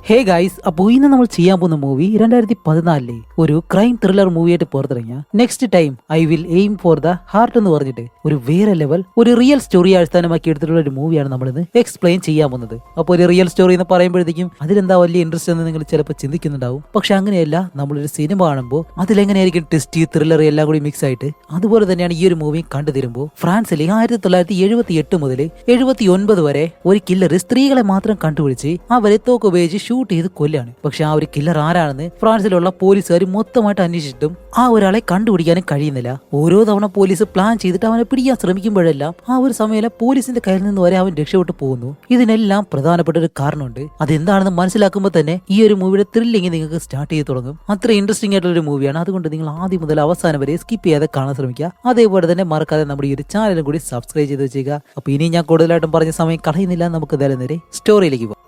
Hey guys, അപ്പോൾ ഇന്ന് നമ്മൾ ചെയ്യാൻ പോകുന്ന മൂവി 2014 ഒരു ക്രൈം ത്രില്ലർ മൂവിയായിട്ട് പുറത്തിറങ്ങിയ next time I will aim for the heart എന്ന് പറഞ്ഞിട്ട് ഒരു വേറെ ലെവൽ ഒരു റിയൽ സ്റ്റോറി അടിസ്ഥാനമാക്കി എടുത്തിട്ടുള്ള ഒരു മൂവിയാണ് നമ്മളിന്ന് എക്സ്പ്ലെയിൻ ചെയ്യാൻ പോകുന്നത്. അപ്പോൾ ഒരു റിയൽ സ്റ്റോറി എന്ന് പറയുമ്പോഴത്തേക്കും അതിലെന്താ വലിയ ഇൻട്രസ്റ്റ് എന്ന് നിങ്ങൾ ചിലപ്പോൾ ചിന്തിക്കുന്നുണ്ടാവും. പക്ഷെ അങ്ങനെയല്ല, നമ്മളൊരു സിനിമ കാണുമ്പോൾ അതിലെങ്ങനെയായിരിക്കും ട്വിസ്റ്റ് ത്രില്ലർ എല്ലാം കൂടി മിക്സ് ആയിട്ട് അതുപോലെ തന്നെയാണ് ഈ ഒരു മൂവി കണ്ടു തരുമ്പോൾ. ഫ്രാൻസിലെ 1978 മുതൽ 79 വരെ ഒരു കില്ലർ സ്ത്രീകളെ മാത്രം കണ്ടുപിടിച്ച് അവരെ തോക്ക് ഉപയോഗിച്ച് ഷൂട്ട് ചെയ്ത് കൊല്ലാണ്. പക്ഷെ ആ ഒരു കില്ലർ ആരാണെന്ന് ഫ്രാൻസിലുള്ള പോലീസുകാർ മൊത്തമായിട്ട് അന്വേഷിച്ചിട്ടും ആ ഒരാളെ കണ്ടുപിടിക്കാനും കഴിയുന്നില്ല. ഓരോ തവണ പോലീസ് പ്ലാൻ ചെയ്തിട്ട് അവനെ പിടിക്കാൻ ശ്രമിക്കുമ്പോഴെല്ലാം ആ ഒരു സമയം പോലീസിന്റെ കയ്യിൽ നിന്ന് വരെ അവൻ രക്ഷപ്പെട്ടു പോകുന്നു. ഇതിനെല്ലാം പ്രധാനപ്പെട്ട ഒരു കാരണമുണ്ട്. അതെന്താണെന്ന് മനസ്സിലാക്കുമ്പോൾ തന്നെ ഈ ഒരു മൂവിയുടെ ത്രില്ലിങ് നിങ്ങൾക്ക് സ്റ്റാർട്ട് ചെയ്ത് തുടങ്ങും. അത്ര ഇൻട്രസ്റ്റിംഗ് ആയിട്ടുള്ള ഒരു മൂവിയാണ്. അതുകൊണ്ട് നിങ്ങൾ ആദ്യം മുതൽ അവസാനം വരെ സ്കിപ്പ് ചെയ്യാതെ കാണാൻ ശ്രമിക്കുക. അതേപോലെ തന്നെ മറക്കാതെ നമ്മുടെ ഈ ഒരു ചാനലും കൂടി സബ്സ്ക്രൈബ് ചെയ്ത് വെച്ചേക്കുക. അപ്പൊ ഇനി ഞാൻ കൂടുതലായിട്ടും പറഞ്ഞ സമയം കളയുന്നില്ല, നമുക്ക് നേരെ സ്റ്റോറിയിലേക്ക് പോകാം.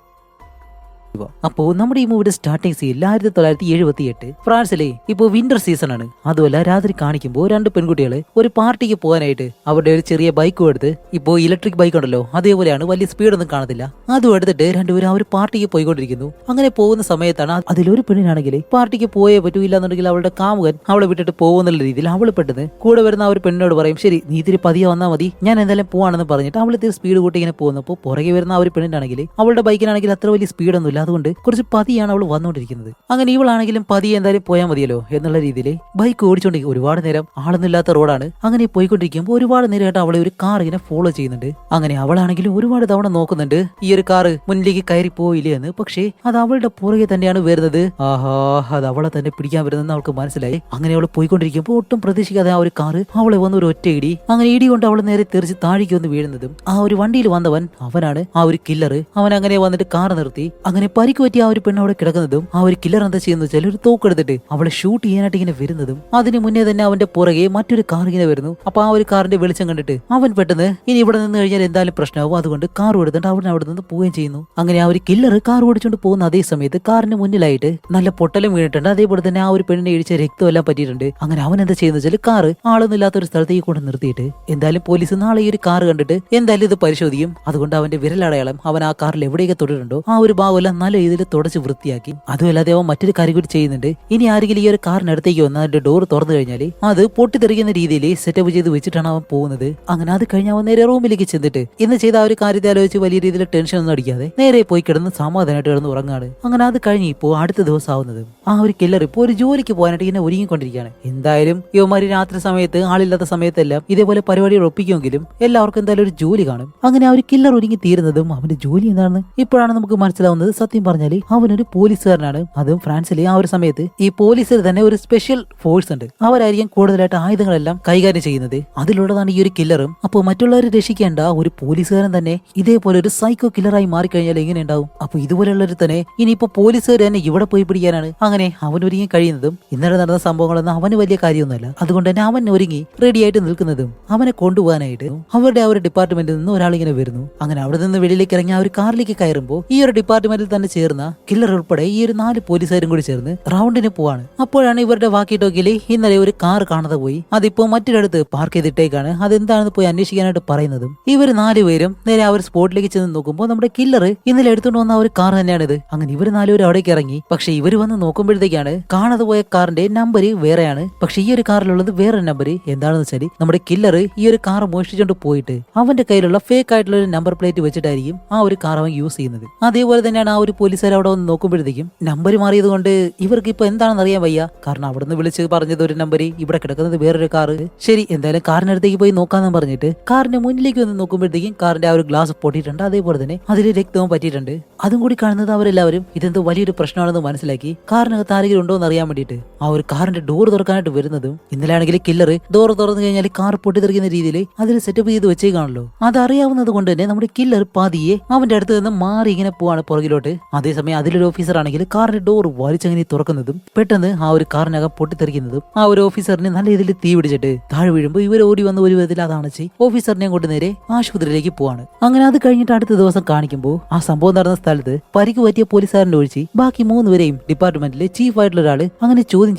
അപ്പോ നമ്മുടെ ഈ മൂവിയുടെ സ്റ്റാർട്ടിംഗ് സീൻ 1978 ഫ്രാൻസിലെ ഇപ്പോ വിന്റർ സീസൺ ആണ്. അതുമല്ല രാത്രി കാണിക്കുമ്പോൾ രണ്ട് പെൺകുട്ടികള് ഒരു പാർട്ടിക്ക് പോകാനായിട്ട് അവരുടെ ഒരു ചെറിയ ബൈക്കും എടുത്ത്, ഇപ്പോ ഇലക്ട്രിക് ബൈക്ക് ഉണ്ടല്ലോ അതേപോലെയാണ്, വലിയ സ്പീഡൊന്നും കാണത്തില്ല, അതും എടുത്തിട്ട് രണ്ടുപേരും ആ ഒരു പാർട്ടിക്ക് പോയിക്കൊണ്ടിരിക്കുന്നു. അങ്ങനെ പോകുന്ന സമയത്താണ് അതിലൊരു പെണ്ണിനാണെങ്കിൽ പാർട്ടിക്ക് പോയേ പറ്റൂ, ഇല്ലാന്നുണ്ടെങ്കിൽ അവളുടെ കാമുകൻ അവളെ വിട്ടിട്ട് പോകുന്നുള്ള രീതിയിൽ അവൾ പെട്ടെന്ന് കൂടെ വരുന്ന ആ ഒരു പെണ്ണിനോട് പറയും, ശരി നീ ഇത്തിരി പതിയെ വന്നാൽ മതി, ഞാൻ എന്തായാലും പോവാണെന്ന് പറഞ്ഞിട്ട് അവൾ ഇത്തിരി സ്പീഡ് കൂട്ടി ഇങ്ങനെ പോകുന്നപ്പോൾ പുറകെ വരുന്ന ആ ഒരു പെണ്ണിനാണെങ്കിൽ അവളുടെ ബൈക്കിനാണെങ്കിൽ അത്ര വലിയ സ്പീഡൊന്നുമില്ല, അതുകൊണ്ട് കുറച്ച് പതിയാണ് അവൾ വന്നുകൊണ്ടിരിക്കുന്നത്. അങ്ങനെ ഇവളാണെങ്കിലും പതിയെ എന്തായാലും പോയാൽ മതിയല്ലോ എന്നുള്ള രീതിയിൽ ബൈക്ക് ഓടിച്ചോണ്ടിരിക്കും. ഒരുപാട് നേരം ആളൊന്നുമില്ലാത്ത റോഡാണ്. അങ്ങനെ പോയിക്കൊണ്ടിരിക്കുമ്പോൾ ഒരുപാട് നേരമായിട്ട് അവളെ ഒരു കാർ ഇങ്ങനെ ഫോളോ ചെയ്യുന്നുണ്ട്. അങ്ങനെ അവളാണെങ്കിലും ഒരുപാട് തവണ നോക്കുന്നുണ്ട് ഈ ഒരു കാറ് മുന്നിലേക്ക് കയറി പോയില്ലേ എന്ന്. പക്ഷേ അത് അവളുടെ പുറകെ തന്നെയാണ് വരുന്നത്. ആഹാ, അത് അവളെ തന്നെ പിടിക്കാൻ വരുന്നെന്ന് അവൾക്ക് മനസ്സിലായി. അങ്ങനെ അവൾ പോയിക്കൊണ്ടിരിക്കുമ്പോൾ ഒട്ടും പ്രതീക്ഷിക്കാതെ ആ ഒരു കാറ് അവളെ വന്ന് ഒരു ഒറ്റ ഇടി, അങ്ങനെ ഇടി കൊണ്ട് അവൾ നേരെ തെറിച്ച് താഴേക്ക് വന്ന് വീഴുന്നതും ആ ഒരു വണ്ടിയിൽ വന്നവൻ അവനാണ് ആ ഒരു കില്ലർ. അവൻ അങ്ങനെ വന്നിട്ട് കാർ നിർത്തി. അങ്ങനെ പരിക്ക് പറ്റി ആ ഒരു പെണ്ണ് അവിടെ കിടക്കുന്നതും ആ ഒരു കില്ലർ എന്താ ചെയ്യുന്ന വെച്ചാൽ ഒരു തോക്കെടുത്തിട്ട് അവളെ ഷൂട്ട് ചെയ്യാനായിട്ട് ഇങ്ങനെ വരുന്നതും അതിന് മുന്നേ തന്നെ അവന്റെ പുറകെ മറ്റൊരു കാർ ഇങ്ങനെ വരുന്നു. അപ്പൊ ആ ഒരു കാറിന്റെ വെളിച്ചം കണ്ടിട്ട് അവൻ പെട്ടെന്ന് ഇനി ഇവിടെ നിന്ന് കഴിഞ്ഞാൽ എന്തായാലും പ്രശ്നമാവും, അതുകൊണ്ട് കാർ എടുത്തിട്ട് അവൻ അവിടെ നിന്ന് പോവുകയും ചെയ്യുന്നു. അങ്ങനെ ആ ഒരു കില്ലർ കാർ ഓടിച്ചുകൊണ്ട് പോകുന്ന അതേ സമയത്ത് കാറിന് മുന്നിലായിട്ട് നല്ല പൊട്ടലും വീണിട്ടുണ്ട്. അതേപോലെ തന്നെ ആ ഒരു പെണ്ണിനെ ഇടിച്ച രക്തം എല്ലാം പറ്റിയിട്ടുണ്ട്. അങ്ങനെ അവൻ എന്താ ചെയ്യുന്ന വെച്ചാൽ കാറ് ആളൊന്നും ഇല്ലാത്ത ഒരു സ്ഥലത്തേക്ക് കൊണ്ട് നിർത്തിയിട്ട് എന്തായാലും പോലീസ് നാളെ ഈ ഒരു കാർ കണ്ടിട്ട് എന്തായാലും ഇത് പരിശോധിക്കും. അതുകൊണ്ട് അവന്റെ വിരലടയാളം അവൻ ആ കാറിൽ എവിടെയൊക്കെ തൊട്ടിട്ടുണ്ടോ ആ ഒരു ഭാഗമെല്ലാം നല്ല രീതിയിൽ തുടച്ച് വൃത്തിയാക്കി. അതുമല്ലാതെ അവൻ മറ്റൊരു കാര്യം കൂടി ചെയ്യുന്നുണ്ട്. ഇനി ആരെങ്കിലും ഈ ഒരു കാറിനടുത്തേക്ക് വന്ന് അതിന്റെ ഡോർ തുറന്നു കഴിഞ്ഞാൽ അത് പൊട്ടിത്തെറിക്കുന്ന രീതിയിൽ സെറ്റപ്പ് ചെയ്ത് വെച്ചിട്ടാണ് അവൻ പോകുന്നത്. അങ്ങനെ അത് കഴിഞ്ഞ് അവൻ നേരെ റൂമിലേക്ക് ചെന്നിട്ട് ഇന്ന് ചെയ്ത ആ ഒരു കാര്യത്തെ ആലോചിച്ച് വലിയ രീതിയിൽ ടെൻഷൻ ഒന്നും അടിക്കാതെ നേരെ പോയി കിടന്ന് സമാധാനമായിട്ട് കിടന്ന് ഉറങ്ങാണ്. അങ്ങനെ അത് കഴിഞ്ഞ് ഇപ്പോൾ അടുത്ത ദിവസം ആവുന്നത് ആ ഒരു കില്ലർ ഇപ്പോൾ ഒരു ജോലിക്ക് പോകാനായിട്ട് ഇങ്ങനെ ഒരുങ്ങിക്കൊണ്ടിരിക്കുകയാണ്. എന്തായാലും ഇവന്മാര് രാത്രി സമയത്ത് ആളില്ലാത്ത സമയത്തെല്ലാം ഇതേപോലെ പരിപാടികൾ ഒപ്പിക്കുമെങ്കിലും എല്ലാവർക്കും എന്തായാലും ഒരു ജോലി കാണും. അങ്ങനെ ആ ഒരു കില്ലർ ഒരുങ്ങി തീരുന്നതും അവന്റെ ജോലി എന്താണെന്ന് ഇപ്പോഴാണ് നമുക്ക് മനസ്സിലാവുന്നത്. സത്യം പറഞ്ഞാൽ അവനൊരു പോലീസുകാരനാണ്. അതും ഫ്രാൻസിലെ ആ ഒരു സമയത്ത് ഈ പോലീസിൽ തന്നെ ഒരു സ്പെഷ്യൽ ഫോഴ്സ് ഉണ്ട്. അവരായിരിക്കും കൂടുതലായിട്ട് ആയുധങ്ങളെല്ലാം കൈകാര്യം ചെയ്യുന്നത്. അതിലുള്ളതാണ് ഈ ഒരു കില്ലറും. അപ്പോൾ മറ്റുള്ളവരെ രക്ഷിക്കേണ്ട ഒരു പോലീസുകാരൻ തന്നെ ഇതേപോലെ ഒരു സൈക്കോ കില്ലറായി മാറിക്കഴിഞ്ഞാൽ എങ്ങനെ ഉണ്ടാവും? അപ്പൊ ഇതുപോലെയുള്ളവർ തന്നെ ഇനിയിപ്പോ പോലീസുകാർ തന്നെ ഇവിടെ പോയി പിടിക്കാനാണ്. അങ്ങനെ അവൻ ഒരുങ്ങി കഴിയുന്നതും ഇന്നലെ നടന്ന സംഭവങ്ങളൊന്നും അവന് വലിയ കാര്യമൊന്നുമല്ല. അതുകൊണ്ട് തന്നെ അവൻ ഒരുങ്ങി റെഡി ആയിട്ട് നിൽക്കുന്നതും അവനെ കൊണ്ടുപോകാനായിട്ട് അവരുടെ ആ ഒരു ഡിപ്പാർട്ട്മെന്റിൽ നിന്ന് ഒരാളിങ്ങനെ വരുന്നു. അങ്ങനെ അവിടെ നിന്ന് വെളിയിലേക്ക് ഇറങ്ങി ആ ഒരു കാറിലേക്ക് കയറുമ്പോൾ ഈ ഒരു ഡിപ്പാർട്ട്മെന്റിൽ തന്നെ ചേർന്ന കില്ലർ ഉൾപ്പെടെ ഈ ഒരു 4 പോലീസുകാരും കൂടി ചേർന്ന് റൗണ്ടിന് പോവാണ്. അപ്പോഴാണ് ഇവരുടെ വാക്കി ടോക്കിയിൽ ഇന്നലെ ഒരു കാർ കാണാതെ പോയി, അതിപ്പോ മറ്റൊരിടത്ത് പാർക്ക് ചെയ്തിട്ടേക്കാണ്, അതെന്താണെന്ന് പോയി അന്വേഷിക്കാനായിട്ട് പറയുന്നതും ഇവർ 4 പേരും നേരെ ആ ഒരു സ്പോട്ടിലേക്ക് ചെന്ന് നോക്കുമ്പോൾ നമ്മുടെ കില്ലർ ഇന്നലെ എടുത്തുകൊണ്ട് വന്ന ആ ഒരു കാർ തന്നെയാണിത്. അങ്ങനെ ഇവർ 4 പേരും അവിടേക്ക് ഇറങ്ങി. പക്ഷെ ഇവർ വന്ന് നോക്കുമ്പോഴത്തേക്കാണ് കാണാതെ പോയ കാറിന്റെ നമ്പർ വേറെയാണ്. പക്ഷെ ഈ ഒരു കാറിലുള്ളത് വേറെ നമ്പർ. എന്താണെന്ന് വെച്ചാൽ നമ്മുടെ കില്ലർ ഈ ഒരു കാർ മോഷ്ടിച്ചുകൊണ്ട് പോയിട്ട് അവന്റെ കയ്യിലുള്ള ഫേക്ക് ആയിട്ടുള്ള ഒരു നമ്പർ പ്ലേറ്റ് വെച്ചിട്ടായിരിക്കും ആ ഒരു കാർ അവൻ യൂസ് ചെയ്യുന്നത്. അതേപോലെ തന്നെയാണ് ആ ഒരു പോലീസുകാർ അവിടെ വന്ന് നോക്കുമ്പോഴത്തേക്കും നമ്പർ മാറിയത് കൊണ്ട് ഇവർക്ക് ഇപ്പൊ എന്താണെന്ന് അറിയാൻ വയ്യ. കാരണം അവിടുന്ന് വിളിച്ച് പറഞ്ഞത് ഒരു നമ്പർ, ഇവിടെ കിടക്കുന്നത് വേറൊരു കാറ്. ശരി എന്തായാലും കാറിനടുത്തേക്ക് പോയി നോക്കാന്ന് പറഞ്ഞിട്ട് കാറിന്റെ മുന്നിലേക്ക് വന്ന് നോക്കുമ്പോഴത്തേക്കും കാറിന്റെ ആ ഒരു ഗ്ലാസ് പൊട്ടിയിട്ടുണ്ട്. അതേപോലെ തന്നെ അതിൽ രക്തവും പറ്റിയിട്ടുണ്ട്. അതും കൂടി കാണുന്നത് അവരെല്ലാവരും ഇതെന്തോ വലിയൊരു പ്രശ്നമാണെന്ന് മനസ്സിലാക്കി കാറിനകത്ത് ആരെങ്കിലും ഉണ്ടോ എന്ന് അറിയാൻ വേണ്ടിയിട്ട് ആ ഒരു കാറിന്റെ ഡോർ തുറക്കാനായിട്ട് വരുന്നതും ഇന്നലെ ആണെങ്കിൽ കില്ലർ ഡോർ തുറന്നു കഴിഞ്ഞാൽ കാർ പൊട്ടിത്തെറിക്കുന്ന രീതിയിൽ അതിൽ സെറ്റപ്പ് ചെയ്ത് വെച്ചേക്കാണല്ലോ. അതറിയാവുന്നത് കൊണ്ട് തന്നെ നമ്മുടെ കില്ലർ പാതിയെ അവന്റെ അടുത്ത് നിന്ന് മാറി ഇങ്ങനെ പോവാണ് പുറകിലോട്ട്. അതേസമയം അതിലൊരു ഓഫീസർ ആണെങ്കിൽ കാറിന്റെ ഡോർ വലിച്ചങ്ങനെ തുറക്കുന്നതും പെട്ടെന്ന് ആ ഒരു കാറിനകം പൊട്ടിത്തെറിക്കുന്നതും ആ ഒരു ഓഫീസറിനെ നല്ല രീതിയിൽ തീ പിടിച്ചിട്ട് താഴെ വീഴുമ്പോൾ ഇവർ ഓടി വന്ന ഒരു വിധത്തിൽ അതാണച്ച് ഓഫീസറിനെ കൊണ്ട് നേരെ ആശുപത്രിയിലേക്ക് പോവാണ്. അങ്ങനെ അത് കഴിഞ്ഞിട്ട് അടുത്ത ദിവസം കാണിക്കുമ്പോൾ ആ സംഭവം നടന്ന സ്ഥലത്ത് പരിക്ക് പറ്റിയ പോലീസുകാരന്റെ ഒഴിച്ച് ബാക്കി 3 പേരെയും ഡിപ്പാർട്ട്മെന്റിലെ ചീഫ് ആയിട്ടുള്ള ഒരാള് അങ്ങനെ ചോദ്യം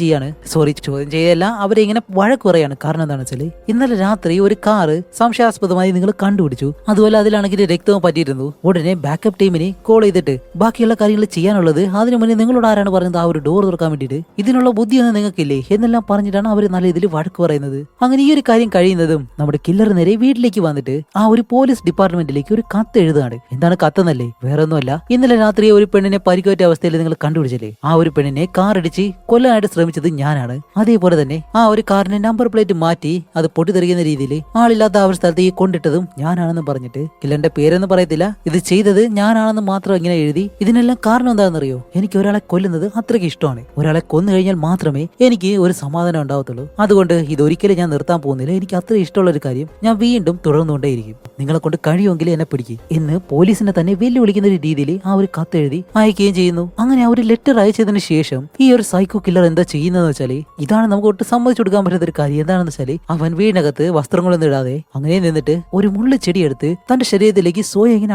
ചെയ്യല്ല, അവരെ ഇങ്ങനെ വഴക്ക് പറയാണ്. കാരണം എന്താണെന്ന് വെച്ചാൽ ഇന്നലെ രാത്രി ഒരു കാറ് സംശയാസ്പദമായി നിങ്ങൾ കണ്ടുപിടിച്ചു, അതുപോലെ അതിലാണെങ്കിൽ രക്തവും പറ്റിയിരുന്നു. ഉടനെ ബാക്കപ്പ് ടീമിന് കോൾ ചെയ്തിട്ട് ബാക്കിയുള്ള കാര്യങ്ങൾ ചെയ്യാനുള്ളത്. അതിനു മുന്നേ നിങ്ങളോട് ആരാണ് പറയുന്നത് ആ ഒരു ഡോർ തുറക്കാൻ വേണ്ടിയിട്ട്? ഇതിനുള്ള ബുദ്ധിയൊന്നും നിങ്ങൾക്കില്ലേ എന്നെല്ലാം പറഞ്ഞിട്ടാണ് അവർ നല്ല ഇതിൽ വഴക്ക് പറയുന്നത്. അങ്ങനെ ഈ ഒരു കാര്യം കഴിയുന്നതും നമ്മുടെ കില്ലർ നേരെ വീട്ടിലേക്ക് വന്നിട്ട് ആ ഒരു പോലീസ് ഡിപ്പാർട്ട്മെന്റിലേക്ക് ഒരു കത്ത് എഴുതാണ്. എന്താണ് കത്തെന്നല്ലേ, വേറെ ഒന്നുമല്ല, ഇന്നലെ രാത്രി ഒരു പെണ്ണിനെ പരിക്കേറ്റ അവസ്ഥയിൽ നിങ്ങൾ കണ്ടുപിടിച്ചില്ലേ, ആ ഒരു പെണ്ണിനെ കാർ ഇടിച്ച് കൊല്ലാനായിട്ട് ശ്രമിച്ചത് ഞാനാണ്. അതേപോലെ തന്നെ ആ ഒരു കാറിന്റെ നമ്പർ പ്ലേറ്റ് മാറ്റി അത് പൊട്ടിത്തെറിക്കുന്ന രീതിയിൽ ആളില്ലാത്ത ആ ഒരു സ്ഥലത്തേക്ക് കൊണ്ടിട്ടതും ഞാനാണെന്ന് പറഞ്ഞിട്ട്, കില്ലറിന്റെ പേരെന്ന് പറയത്തില്ല, ഇത് ചെയ്തത് ഞാനാണെന്ന് മാത്രം ഇങ്ങനെ എഴുതി. ഇതിനെല്ലാം കാരണം എന്താണെന്നറിയോ? എനിക്ക് ഒരാളെ കൊല്ലുന്നത് അത്രയ്ക്ക് ഇഷ്ടമാണ്. ഒരാളെ കൊന്നു കഴിഞ്ഞാൽ മാത്രമേ എനിക്ക് ഒരു സമാധാനം ഉണ്ടാവത്തുള്ളൂ. അതുകൊണ്ട് ഇതൊരിക്കലും ഞാൻ നിർത്താൻ പോകുന്നില്ല. എനിക്ക് അത്ര ഇഷ്ടമുള്ള ഒരു കാര്യം ഞാൻ വീണ്ടും തുടർന്നുകൊണ്ടേയിരിക്കും. നിങ്ങളെ കൊണ്ട് കഴിയുമെങ്കിൽ എന്നെ പിടിക്കും എന്ന് പോലീസിനെ തന്നെ വെല്ലുവിളിക്കുന്ന ഒരു രീതിയിൽ ആ ഒരു കത്ത് എഴുതി അയക്കുകയും ചെയ്യുന്നു. അങ്ങനെ ആ ഒരു ലെറ്റർ അയച്ചതിന് ശേഷം ഈ ഒരു സൈക്കോ കില്ലർ എന്താ ചെയ്യുന്നതെന്ന് വെച്ചാല്, ഇതാണ് നമുക്ക് ഒട്ടും സമ്മതിച്ചു കൊടുക്കാൻ പറ്റാത്ത ഒരു കാര്യം. എന്താണെന്ന് വെച്ചാല്, അവൻ വീടിനകത്ത് വസ്ത്രങ്ങളൊന്നും ഇടാതെ അങ്ങനെ നിന്നിട്ട് ഒരു മുള്ളു ചെടിയെടുത്ത് തന്റെ ശരീരത്തിലേക്ക് സ്വയം ഇങ്ങനെ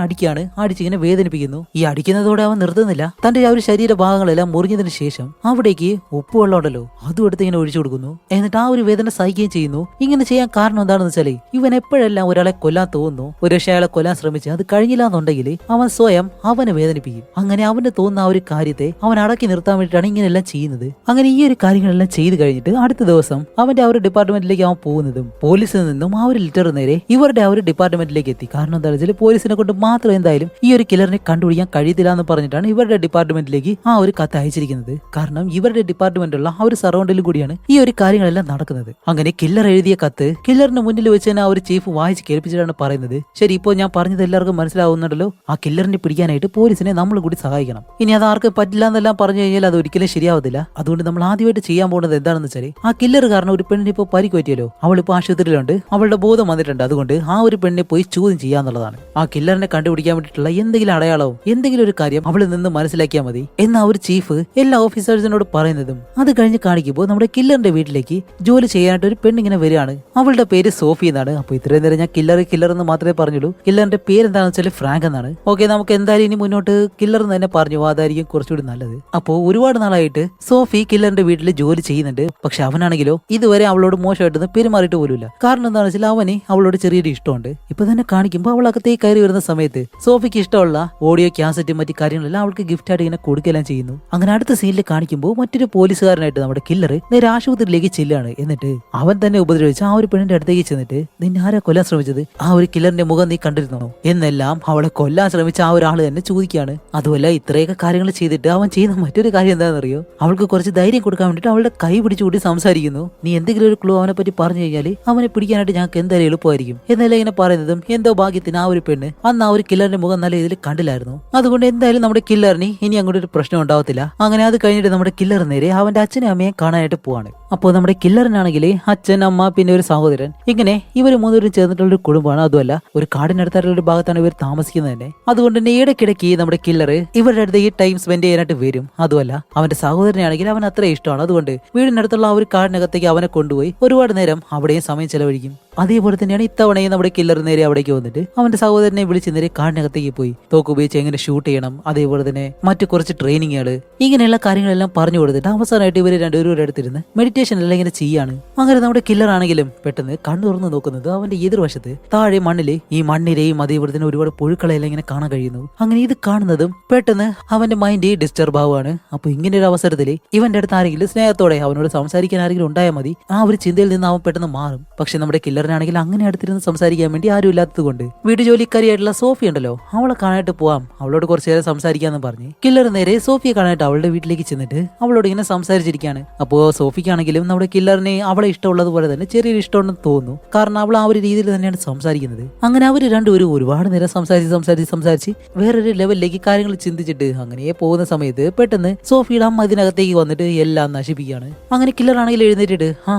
അടിച്ചിങ്ങനെ വേദനിപ്പിക്കുന്നു. ഈ അടിക്കുന്നതോടെ അവൻ നിർത്തുന്നില്ല. തന്റെ ആ ഒരു ശരീര ഭാഗങ്ങളെല്ലാം മുറിഞ്ഞതിന് ശേഷം അവിടേക്ക് ഉപ്പുവെള്ളം ഉണ്ടല്ലോ അതും എടുത്ത് ഇങ്ങനെ ഒഴിച്ചു കൊടുക്കുന്നു. എന്നിട്ട് ആ ഒരു വേദന സഹിക്കുകയും ചെയ്യുന്നു. ഇങ്ങനെ ചെയ്യാൻ കാരണം എന്താണെന്ന് വെച്ചാല്, ഇവൻ എപ്പോഴെല്ലാം ഒരാളെ കൊല്ലാൻ തോന്നുന്നു, ഒരു പക്ഷേ അയാളെ കൊല്ലാൻ ശ്രമിച്ച് അത് കഴിഞ്ഞില്ല എന്നുണ്ടെങ്കിൽ അവൻ സ്വയം അവനെ വേദനിപ്പിക്കും. അങ്ങനെ അവന് തോന്നുന്ന ആ ഒരു കാര്യത്തെ അവൻ അടക്കി നിർത്താൻ വേണ്ടിയിട്ടാണ് ഇങ്ങനെയെല്ലാം ചെയ്യുന്നത്. അങ്ങനെ ഈ ഒരു കാര്യങ്ങളെല്ലാം ചെയ്ത് കഴിഞ്ഞിട്ട് അടുത്ത ദിവസം അവന്റെ ആ ഒരു ഡിപ്പാർട്ട്മെന്റിലേക്ക് അവൻ പോകുന്നതും പോലീസിൽ നിന്നും ആ ഒരു ലെറ്റർ നേരെ ഇവരുടെ ആ ഒരു ഡിപ്പാർട്ട്മെന്റിലേക്ക് എത്തി. കാരണം എന്താ വെച്ചാൽ, പോലീസിനെ കൊണ്ട് മാത്രം എന്തായാലും ഈ ഒരു കില്ലറിനെ കണ്ടുപിടിക്കാൻ കഴിയത്തില്ല എന്ന് പറഞ്ഞിട്ടാണ് ഇവരുടെ ഡിപ്പാർട്ട്മെന്റിലേക്ക് ആ ഒരു കത്ത് അയച്ചിരിക്കുന്നത്. കാരണം ഇവരുടെ ഡിപ്പാർട്ട്മെന്റുള്ള ആ ഒരു സറൗണ്ടിൽ കൂടിയാണ് ഈ ഒരു കാര്യങ്ങളെല്ലാം നടക്കുന്നത്. അങ്ങനെ കില്ലർ എഴുതിയ കത്ത് കില്ലറിന് മുന്നിൽ വെച്ച് തന്നെ ആ ഒരു ചീഫ് വായിച്ച് കേൾപ്പിച്ചിട്ടാണ് പറയുന്നത്, ശരി, ഇപ്പോൾ ഞാൻ പറഞ്ഞത് എല്ലാവർക്കും മനസ്സിലാവുന്നുണ്ടല്ലോ, ആ കില്ലറിനെ പിടിക്കാനായിട്ട് പോലീസിനെ നമ്മൾ കൂടി സഹായിക്കണം. ഇനി അത് ആർക്ക് പറ്റില്ല എന്നെല്ലാം പറഞ്ഞു കഴിഞ്ഞാൽ അത് ഒരിക്കലും ശരിയാവത്തില്ല. അതുകൊണ്ട് നമ്മൾ ആദ്യമായിട്ട് ചെയ്യാൻ പോകുന്നത് എന്താണെന്ന് വെച്ചാൽ, ആ കില്ലർ കാരണം ഒരു പെണ്ണിനെ ഇപ്പോൾ പരിക്ക് പറ്റിയല്ലോ, അവളിപ്പോൾ ആശുപത്രിയിലുണ്ട്, അവളുടെ ബോധം വന്നിട്ടുണ്ട്. അതുകൊണ്ട് ആ ഒരു പെണ്ണിനെ പോയി ചോദ്യം ചെയ്യാന്നുള്ളതാണ്. ആ കില്ലറിനെ കണ്ടുപിടിക്കാൻ വേണ്ടിയിട്ടുള്ള എന്തെങ്കിലും അടയാളവും എന്തെങ്കിലും ഒരു കാര്യം അവളിൽ നിന്ന് മനസ്സിലാക്കിയാൽ മതി എന്ന് ആ ഒരു ചീഫ് എല്ലാ ഓഫീസേഴ്സിനോട് പറയുന്നതും അത് കഴിഞ്ഞ് കാണിക്കുമ്പോൾ നമ്മുടെ കില്ലറിന്റെ വീട്ടിലേക്ക് ജോലി ചെയ്യാനായിട്ട് ഒരു പെണ്ണിങ്ങനെ വരികയാണ്. അവളുടെ പേര് സോഫി എന്നാണ്. അപ്പൊ ഇത്രയും നേരം ഞാൻ കില്ലർ എന്ന് മാത്രമേ പറഞ്ഞുള്ളൂ. കില്ലറിന്റെ പേര് എന്താണെന്ന് വെച്ചാൽ ഫ്രാങ്ക് എന്നാണ്. ഓക്കെ, നമുക്ക് എന്തായാലും ഇനി മുന്നോട്ട് കില്ലർ എന്ന് തന്നെ പറഞ്ഞു, അതായിരിക്കും കുറച്ചുകൂടി നല്ലത്. അപ്പോ ഒരുപാട് നാളായിട്ട് സോഫി കില്ലറിന്റെ വീട്ടിൽ ജോലി ചെയ്യുന്നുണ്ട്. പക്ഷെ അവനാണെങ്കിലോ ഇതുവരെ അവളോട് മോശമായിട്ടൊന്നും പെരുമാറിയിട്ട് പോലുമില്ല. കാരണം എന്താണെന്ന് വെച്ചാൽ, അവന് അവളോട് ചെറിയൊരു ഇഷ്ടമുണ്ട്. ഇപ്പൊ തന്നെ കാണിക്കുമ്പോൾ അവൾ അകത്തേക്ക് കയറി വരുന്ന സമയത്ത് സോഫിക്ക് ഇഷ്ടമുള്ള ഓഡിയോ ക്യാസറ്റും മറ്റു കാര്യങ്ങളെല്ലാം അവൾക്ക് ഗിഫ്റ്റ് ആയിട്ട് ഇങ്ങനെ കൊടുക്കുകയെല്ലാം ചെയ്യുന്നു. അങ്ങനെ അടുത്ത സീനിൽ കാണിക്കുമ്പോൾ മറ്റൊരു പോലീസുകാരനായിട്ട് നമ്മുടെ കില്ലർ നേരെ ആശുപത്രിയിലേക്ക് ചെല്ലുകയാണ്. എന്നിട്ട് അവൻ തന്നെ ഉപദ്രവിച്ച് ആ ഒരു പെണ്ണിന്റെ അടുത്തേക്ക് ചെന്നിട്ട്, നിന്നെ ആരാ കൊല്ലാൻ ശ്രമിച്ചത്, ആ ഒരു കില്ലറിന്റെ മുഖം നീ കണ്ടിരുന്നോ എന്നെല്ലാം അവളെ കൊല്ലാൻ ശ്രമിച്ച ആ ഒരാൾ തന്നെ ചോദിക്കുകയാണ്. അതുമല്ല, ഇത്രയൊക്കെ കാര്യങ്ങൾ ചെയ്തിട്ട് അവൻ ചെയ്യുന്ന മറ്റൊരു കാര്യം എന്താണെന്നറിയോ, അവൾക്ക് കുറച്ച് ധൈര്യം കൊടുക്കാൻ വേണ്ടിട്ട് അവളുടെ കൈ പിടിച്ചുകൂടി സംസാരിക്കുന്നു. നീ എന്തെങ്കിലും ഒരു ക്ലൂ അവനെ പറ്റി പറഞ്ഞു കഴിഞ്ഞാൽ അവനെ പിടിക്കാനായിട്ട് ഞങ്ങൾക്ക് എന്തായാലും എളുപ്പമായിരിക്കും എന്നല്ല ഇങ്ങനെ പറയുന്നതും, എന്തോ ഭാഗ്യത്തിന് ആ ഒരു പെണ്ണ് അന്ന് ആ ഒരു കില്ലറിന്റെ മുഖം നല്ല ഇതിൽ കണ്ടില്ലായിരുന്നു. അതുകൊണ്ട് എന്തായാലും നമ്മുടെ കില്ലറിന് ഇനി അങ്ങോട്ട് ഒരു പ്രശ്നം ഉണ്ടാവത്തില്ല. അങ്ങനെ അത് കഴിഞ്ഞിട്ട് നമ്മുടെ കില്ലർ നേരെ അവന്റെ അച്ഛനും അമ്മയെ കാണാനായിട്ട് പോവാണ്. അപ്പോൾ നമ്മുടെ കില്ലറിനാണെങ്കിൽ അച്ഛൻ, അമ്മ, പിന്നെ ഒരു സഹോദരൻ, ഇങ്ങനെ ഇവർ മൂന്നുപേരും ചേർന്നിട്ടുള്ള ഒരു കുടുംബമാണ്. അതുമല്ല, ഒരു കാടിനടുത്തായിട്ടുള്ള ഒരു ഭാഗത്താണ് ഇവർ താമസിക്കുന്നത് തന്നെ. അതുകൊണ്ട് തന്നെ ഇടയ്ക്കിടയ്ക്ക് നമ്മുടെ കില്ലർ ഇവരുടെ അടുത്ത് ഈ ടൈം സ്പെൻഡ് ചെയ്യാനായിട്ട് വരും. അതുമല്ല, അവന്റെ സഹോദരനാണെങ്കിൽ അവൻ അത്ര ഇഷ്ടമാണ്. അതുകൊണ്ട് വീടിനടുത്തുള്ള ആ ഒരു കാടിനകത്തേക്ക് അവനെ കൊണ്ടുപോയി ഒരുപാട് നേരം അവിടെയും സമയം ചെലവഴിക്കും. അതേപോലെ തന്നെയാണ് ഇത്തവണയും നമ്മുടെ കില്ലർ നേരെ അവിടേക്ക് വന്നിട്ട് അവന്റെ സഹോദരനെ വിളിച്ച് നേരെ കാടിനകത്തേക്ക് പോയി തോക്ക് ഉപയോഗിച്ച് എങ്ങനെ ഷൂട്ട് ചെയ്യണം, അതേപോലെ തന്നെ മറ്റു കുറച്ച് ട്രെയിനിങ്ങുകള്, ഇങ്ങനെയുള്ള കാര്യങ്ങളെല്ലാം പറഞ്ഞു കൊടുത്തിട്ട് അവസാനമായിട്ട് ഇവര് രണ്ടുപേരും അടുത്തിരുന്ന് മെഡിറ്റേഷൻ എല്ലാം ഇങ്ങനെ ചെയ്യാണ്. അങ്ങനെ നമ്മുടെ കില്ലർ ആണെങ്കിലും പെട്ടെന്ന് കണ്ണു തുറന്ന് നോക്കുന്നത് അവന്റെ എതിർവശത്ത് താഴെ മണ്ണില് ഈ മണ്ണിരെയും അതേപോലെ തന്നെ ഒരുപാട് പുഴുക്കളെല്ലാം ഇങ്ങനെ കാണാൻ കഴിയുന്നു. അങ്ങനെ ഇത് കാണുന്നതും പെട്ടെന്ന് അവന്റെ മൈൻഡ് ഡിസ്റ്റർബ് ആവുകയാണ്. അപ്പൊ ഇങ്ങനെ ഒരു അവസരത്തിൽ ഇവന്റെ അടുത്ത് ആരെങ്കിലും സ്നേഹത്തോടെ അവനോട് സംസാരിക്കാൻ ആരെങ്കിലും ഉണ്ടായാൽ മതി, ആ ഒരു ചിന്തയിൽ നിന്ന് അവൻ പെട്ടെന്ന് മാറും. പക്ഷെ നമ്മുടെ കില്ലറിനാണെങ്കിൽ അങ്ങനെ അടുത്തിരുന്ന് സംസാരിക്കാൻ വേണ്ടി ആരും ഇല്ലാത്തത് കൊണ്ട് വീട്ടു ജോലിക്കാരിയായിട്ടുള്ള സോഫി ഉണ്ടല്ലോ, അവളെ കാണാനായിട്ട് പോവാം, അവളോട് കുറച്ചു നേരം സംസാരിക്കാന്ന് പറഞ്ഞ് കില്ലർ നേരെ സോഫിയെ കാണാനായിട്ട് അവളുടെ വീട്ടിലേക്ക് ചെന്നിട്ട് അവളോട് ഇങ്ങനെ സംസാരിച്ചിരിക്കുകയാണ്. അപ്പോ സോഫിക്കാണെങ്കിലും നമ്മുടെ കില്ലറിനെ അവളെ ഇഷ്ടമുള്ളതുപോലെ തന്നെ ചെറിയൊരു ഇഷ്ടമുണ്ടെന്ന് തോന്നുന്നു. കാരണം അവൾ ആ ഒരു രീതിയിൽ തന്നെയാണ് സംസാരിക്കുന്നത്. അങ്ങനെ അവർ രണ്ടുപേരും ഒരുപാട് നേരം സംസാരിച്ച് വേറൊരു ലെവലിലേക്ക് കാര്യങ്ങൾ ചിന്തിച്ചിട്ട് അങ്ങനെ പോകുന്ന സമയത്ത് പെട്ടെന്ന് സോഫിയുടെ അമ്മ ഇതിനകത്തേക്ക് വന്നിട്ട് എല്ലാം നശിപ്പിക്കുകയാണ്. അങ്ങനെ കില്ലർ ആണെങ്കിൽ എഴുന്നേറ്റിട്ട്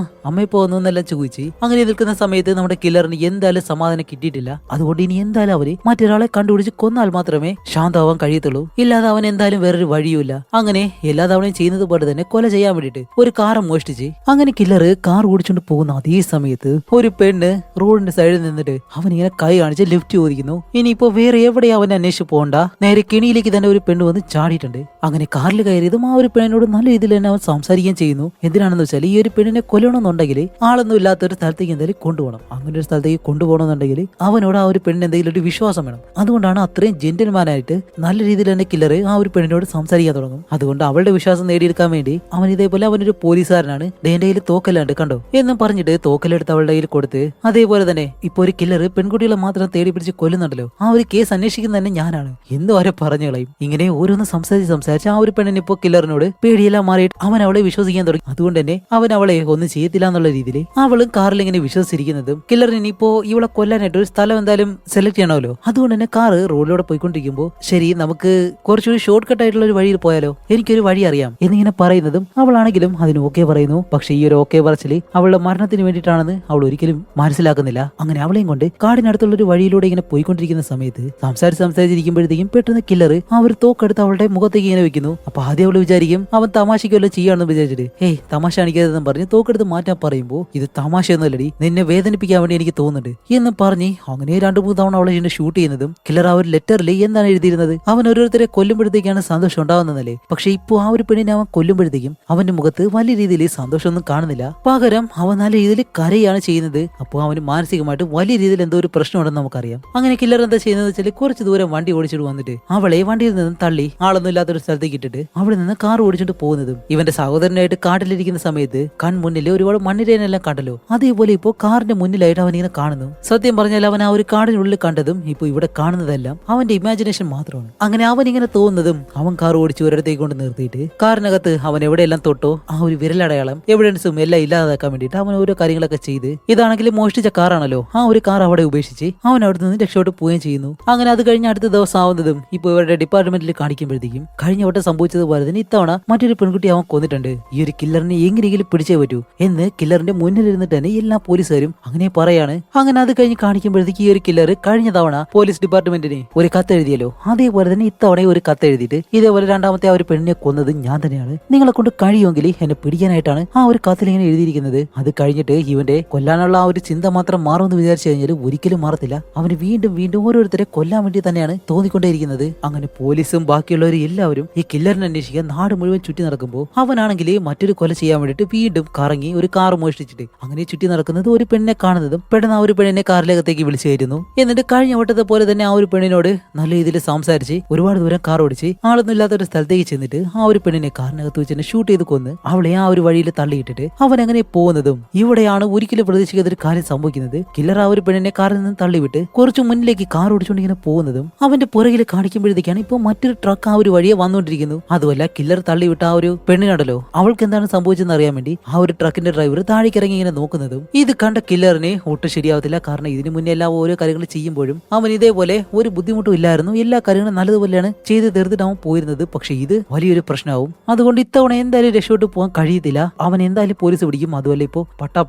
അമ്മ ഇപ്പൊ വന്നു എന്നെല്ലാം ചോദിച്ച് അങ്ങനെ നിൽക്കുന്ന സമയത്ത് നമ്മുടെ കില്ലറിന് എന്തായാലും സമാധാനം കിട്ടിയിട്ടില്ല. അതുകൊണ്ട് ഇനി എന്തായാലും അവര് മറ്റൊരാളെ കണ്ടുപിടിച്ച് കൊന്നാൽ മാത്രമേ ശാന്തമാവാൻ കഴിയത്തുള്ളൂ. ഇല്ലാതെ അവൻ എന്തായാലും വേറൊരു വഴിയുമില്ല. അങ്ങനെ എല്ലാ തവണയും ചെയ്യുന്നത് പോലെ തന്നെ കൊല ചെയ്യാൻ വേണ്ടിയിട്ട് ഒരു കാറ് മോഷ്ടിച്ച് സംസാരിച്ച് അങ്ങനെ കില്ലർ കാർ ഓടിച്ചോണ്ട് പോകുന്ന അതേ സമയത്ത് ഒരു പെണ്ണ് റോഡിന്റെ സൈഡിൽ നിന്നിട്ട് അവൻ ഇങ്ങനെ കൈ കാണിച്ച് ലിഫ്റ്റ് ചോദിക്കുന്നു. ഇനിയിപ്പോ വേറെ എവിടെയാ അവൻ അന്വേഷിച്ച് പോകണ്ട, നേരെ കെണിയിലേക്ക് തന്നെ ഒരു പെണ്ണ് വന്ന് ചാടിയിട്ടുണ്ട്. അങ്ങനെ കാറിൽ കയറിയതും ആ ഒരു പെണ്ണിനോട് നല്ല രീതിയിൽ തന്നെ അവൻ സംസാരിക്കുകയും ചെയ്യുന്നു. എന്തിനാണെന്ന് വെച്ചാൽ ഈ ഒരു പെണ്ണിനെ കൊല്ലണമെന്നുണ്ടെങ്കിൽ ആളൊന്നും ഇല്ലാത്ത ഒരു സ്ഥലത്തേക്ക് എന്തായാലും കൊണ്ടുപോകണം. അങ്ങനെ ഒരു സ്ഥലത്തേക്ക് കൊണ്ടുപോകണമെന്നുണ്ടെങ്കിൽ അവനോട് ആ ഒരു പെണ്ണിന് എന്തെങ്കിലും ഒരു വിശ്വാസം വേണം. അതുകൊണ്ടാണ് അത്രയും ജെന്റിൽമാനായിട്ട് നല്ല രീതിയിൽ തന്നെ കില്ലർ ആ ഒരു പെണ്ണിനോട് സംസാരിക്കാൻ തുടങ്ങും. അതുകൊണ്ട് അവളുടെ വിശ്വാസം നേടിയെടുക്കാൻ വേണ്ടി അവൻ ഇതേപോലെ അവനൊരു പോലീസുകാരനാണ്, എന്റെ കയ്യിൽ തോക്കല്ലാണ്ട് കണ്ടോ എന്നും പറഞ്ഞിട്ട് തോക്കലെടുത്ത് അവളുടെ കയ്യിൽ കൊടുത്ത്, അതേപോലെ തന്നെ ഇപ്പൊ ഒരു കില്ലർ പെൺകുട്ടികളെ മാത്രം തേടി പിടിച്ച് കൊല്ലുന്നുണ്ടല്ലോ, ആ ഒരു കേസ് അന്വേഷിക്കുന്ന തന്നെ ഞാനാണ് എന്ന് വരെ പറഞ്ഞു കളയും. ഇങ്ങനെ ഓരോന്ന് സംസാരിച്ച് ആ ഒരു പെണ്ണിന് ഇപ്പോ കില്ലറിനോട് പേടിയെല്ലാം മാറിയിട്ട് അവൻ അവളെ വിശ്വസിക്കാൻ തുടങ്ങി. അതുകൊണ്ട് തന്നെ അവൻ അവളെ ഒന്നും ചെയ്യത്തില്ല എന്നുള്ള രീതിയിൽ അവളും കാറിൽ ഇങ്ങനെ വിശ്വസിച്ചിരിക്കുന്നതും കില്ലറിന് ഇനിയിപ്പോ ഇവളെ കൊല്ലാനായിട്ട് ഒരു സ്ഥലം എന്തായാലും സെലക്ട് ചെയ്യണമല്ലോ. അതുകൊണ്ട് തന്നെ കാറ് റോഡിലൂടെ പോയിക്കൊണ്ടിരിക്കുമ്പോൾ ശരി നമുക്ക് കുറച്ചുകൂടി ഷോർട്ട് കട്ട് ആയിട്ടുള്ള ഒരു വഴിയിൽ പോയാലോ, എനിക്കൊരു വഴി അറിയാം എന്നിങ്ങനെ പറയുന്നതും അവളാണെങ്കിലും അതിന് ഓക്കെ പറയുന്നു. പക്ഷെ ഈ ഒരു ഓക്കെ പറച്ചില് അവളുടെ മരണത്തിന് വേണ്ടിയിട്ടാണെന്ന് അവൾ ഒരിക്കലും മനസ്സിലാക്കുന്നില്ല. അങ്ങനെ അവളെയും കൊണ്ട് കാടിനടുത്തുള്ള ഒരു വഴിയിലൂടെ ഇങ്ങനെ പോയിക്കൊണ്ടിരിക്കുന്ന സമയത്ത് സംസാരിച്ചിരിക്കുമ്പോഴത്തേക്കും പെട്ടെന്ന് കില്ലർ ആ ഒരു തോക്കെടുത്ത് അവളുടെ മുഖത്തേക്ക് ഇങ്ങനെ വെക്കുന്നു. അപ്പൊ ആദ്യം അവള് വിചാരിക്കും അവൻ തമാശയ്ക്കല്ലോ ചെയ്യാണെന്ന് വിചാരിച്ചിട്ട് തമാശ കാണിക്കരുതെന്ന് പറഞ്ഞ് തോക്കെടുത്ത് മാറ്റാൻ പറയുമ്പോൾ ഇത് തമാശയൊന്നുമല്ലടി, നിന്നെ വേദനിപ്പിക്കാൻ വേണ്ടി എനിക്ക് തോന്നുന്നുണ്ട് എന്ന് പറഞ്ഞ് അങ്ങനെ 2-3 തവണ അവളെ ഷൂട്ട് ചെയ്യുന്നതും കില്ലർ ആ ഒരു ലെറ്ററിൽ എന്താണ് എഴുതിയിരുന്നത്, അവൻ ഓരോരുത്തരെ കൊല്ലുമ്പോഴത്തേക്കാണ് സന്തോഷം ഉണ്ടാവുന്നതല്ലേ. പക്ഷെ ഇപ്പോൾ ആ ഒരു പെണ്ണിനെ അവൻ കൊല്ലുമ്പോഴത്തേക്കും അവന്റെ മുഖത്ത് വലിയ രീതിയിൽ സന്തോഷമൊന്നും കാണുന്നില്ല. പകരം അവൻ നല്ല രീതിയിൽ കരയാണ് ചെയ്യുന്നത്. അപ്പോൾ അവന് മാനസികമായിട്ട് വലിയ രീതിയിൽ എന്തോ ഒരു പ്രശ്നമുണ്ടെന്ന് നമുക്കറിയാം. അങ്ങനെ കില്ലർ എന്താ ചെയ്യുന്നത് വെച്ചാൽ കുറച്ച് ദൂരം വണ്ടി ഓടിച്ചിട്ട് വന്നിട്ട് അവളെ വണ്ടിയിൽ നിന്ന് തള്ളി ആളൊന്നും ഇല്ലാത്തൊരു സ്ഥലത്തേക്ക് ഇട്ടിട്ട് അവിടെ നിന്ന് കാർ ഓടിച്ചിട്ട് പോകുന്നതും ഇവന്റെ സഹോദരനായിട്ട് കാട്ടിലിരിക്കുന്ന സമയത്ത് കൺമുന്നിൽ ഒരുപാട് മണ്ണിരേനെല്ലാം കണ്ടല്ലോ, അതേപോലെ ഇപ്പോ കാറിന്റെ മുന്നിലായിട്ട് അവൻ ഇങ്ങനെ കാണുന്നു. സത്യം പറഞ്ഞാൽ അവൻ ആ ഒരു കാടിനുള്ളിൽ കണ്ടതും ഇപ്പൊ ഇവിടെ കാണുന്നതെല്ലാം അവന്റെ ഇമാജിനേഷൻ മാത്രമാണ്. അങ്ങനെ അവൻ ഇങ്ങനെ തോന്നുന്നതും അവൻ കാർ ഓടിച്ച് ഒരിടത്തേക്ക് കൊണ്ട് നിർത്തിയിട്ട് കാറിനകത്ത് അവൻ എവിടെയെല്ലാം തൊട്ടോ ആ ഒരു വിരലടയാളം എവിഡൻസും എല്ലാം ഇല്ലാതാക്കാൻ വേണ്ടിയിട്ട് അവൻ ഓരോ കാര്യങ്ങളൊക്കെ ചെയ്ത്, ഇതാണെങ്കിൽ മോഷ്ടിച്ച കാറാണല്ലോ, ആ ഒരു കാർ അവിടെ ഉപേക്ഷിച്ച് അവൻ അവിടെ നിന്ന് രക്ഷോട്ട് പോവുകയും ചെയ്യുന്നു. അങ്ങനെ അത് കഴിഞ്ഞ അടുത്ത ദിവസം ആവുന്നതും ഇപ്പൊ ഇവരുടെ ഡിപ്പാർട്ട്മെന്റിൽ കാണിക്കുമ്പോഴത്തേക്കും കഴിഞ്ഞ വട്ടം സംഭവിച്ചതുപോലെ തന്നെ ഇത്തവണ മറ്റൊരു പെൺകുട്ടി അവൻ കൊന്നിട്ടുണ്ട്, ഈ ഒരു കില്ലറിനെ എങ്ങനെയെങ്കിലും പിടിച്ചേ പറ്റൂ എന്ന് കില്ലറിന്റെ മുന്നിലിരുന്നിട്ട് തന്നെ എല്ലാ പോലീസുകാരും അങ്ങനെ പറയാണ്. അങ്ങനെ അത് കഴിഞ്ഞ് കാണിക്കുമ്പോഴത്തേക്ക് ഈ ഒരു കില്ലർ കഴിഞ്ഞ തവണ പോലീസ് ഡിപ്പാർട്ട്മെന്റിന് ഒരു കത്ത് എഴുതിയല്ലോ, അതേപോലെ തന്നെ ഇത്തവണ ഒരു കത്ത് എഴുതിയിട്ട് ഇതേപോലെ രണ്ടാമത്തെ ആ ഒരു പെണ്ണിനെ കൊന്നത് ഞാൻ തന്നെയാണ്, നിങ്ങളെ കൊണ്ട് കഴിയുമെങ്കിൽ എന്നെ പിടിക്കാനായിട്ടാണ് ആ ഒരു കത്തിൽ ഇങ്ങനെ എഴുതിയിരിക്കുന്നത്. അത് കഴിഞ്ഞിട്ട് ഇവന്റെ കൊല്ലാനുള്ള ആ ഒരു ചിന്ത മാത്രം മാറുമെന്ന് വിചാരിച്ചു കഴിഞ്ഞാൽ ഒരിക്കലും മാറത്തില്ല. അവന് വീണ്ടും വീണ്ടും ഓരോരുത്തരെ കൊല്ലാൻ വേണ്ടി തന്നെയാണ് തോന്നിക്കൊണ്ടേയിരിക്കുന്നത്. അങ്ങനെ പോലീസും ബാക്കിയുള്ളവരും എല്ലാവരും ഈ കില്ലറിനെ അന്വേഷിക്കാൻ നാട് മുഴുവൻ ചുറ്റി നടക്കുമ്പോൾ അവനാണെങ്കിൽ മറ്റൊരു കൊല ചെയ്യാൻ വേണ്ടിയിട്ട് വീണ്ടും കറങ്ങി ഒരു കാർ മോഷ്ടിച്ചിട്ട് അങ്ങനെ ചുറ്റി നടക്കുന്നത് ഒരു പെണ്ണിനെ കാണുന്നതും പെട്ടെന്ന് ആ ഒരു പെണ്ണിനെ കാറിലേക്കത്തേക്ക് വിളിച്ചു കയറ്റുന്നു. എന്നിട്ട് കഴിഞ്ഞ വട്ടത്തെ പോലെ തന്നെ ആ ഒരു പെണ്ണിനോട് നല്ല രീതിയിൽ സംസാരിച്ച് ഒരുപാട് ദൂരം കാർ ഓടിച്ച് ആളൊന്നും ഇല്ലാത്ത ഒരു സ്ഥലത്തേക്ക് ചെന്നിട്ട് ആ ഒരു പെണ്ണിനെ കാറിനകത്ത് വെച്ച് ഷൂട്ട് ചെയ്ത് കൊന്ന് അവളെ ആ ഒരു വഴിയിൽ തള്ളിയിട്ടിട്ട് അവൻ അങ്ങനെ പോകുന്നതും ഇവിടെയാണ് ഒരിക്കലും പ്രതീക്ഷിക്കാത്ത ഒരു കാര്യം സംഭവിക്കുന്നത്. കില്ലർ ആ ഒരു പെണ്ണിനെ കാറിൽ നിന്ന് തള്ളിവിട്ട് കുറച്ചു മുന്നിലേക്ക് കാർ ഓടിച്ചുകൊണ്ട് ഇങ്ങനെ പോകുന്നതും അവന്റെ പുറകിൽ കാണിക്കുമ്പോഴത്തേക്കാണ് ഇപ്പൊ മറ്റൊരു ട്രക്ക് ആ ഒരു വഴിയെ വന്നുകൊണ്ടിരിക്കുന്നു. അതുമല്ല കില്ലർ തള്ളിവിട്ട ആ ഒരു പെണ്ണിനുണ്ടല്ലോ, അവൾക്ക് എന്താണ് സംഭവിച്ചെന്ന് അറിയാൻ വേണ്ടി ആ ഒരു ട്രക്കിന്റെ ഡ്രൈവർ താഴേക്കിറങ്ങി ഇങ്ങനെ നോക്കുന്നതും ഇത് കണ്ട കില്ലറിനെ ഒട്ടും ശരിയാവത്തില്ല. കാരണം ഇതിനു മുന്നേ എല്ലാ ഓരോ കാര്യങ്ങൾ ചെയ്യുമ്പോഴും അവൻ ഇതേപോലെ ഒരു ബുദ്ധിമുട്ടും ഇല്ലായിരുന്നു, എല്ലാ കാര്യങ്ങളും നല്ലതുപോലെയാണ് ചെയ്ത് തീർത്തിട്ട് അവൻ പോയിരുന്നത്. പക്ഷെ ഇത് വലിയൊരു പ്രശ്നമാവും, അതുകൊണ്ട് ഇത്തവണ എന്തായാലും രക്ഷോട്ട് പോകാൻ കഴിയത്തില്ല, അവൻ എന്തായാലും പോലീസ് പിടിക്കും. അതുപോലെ ഇപ്പോ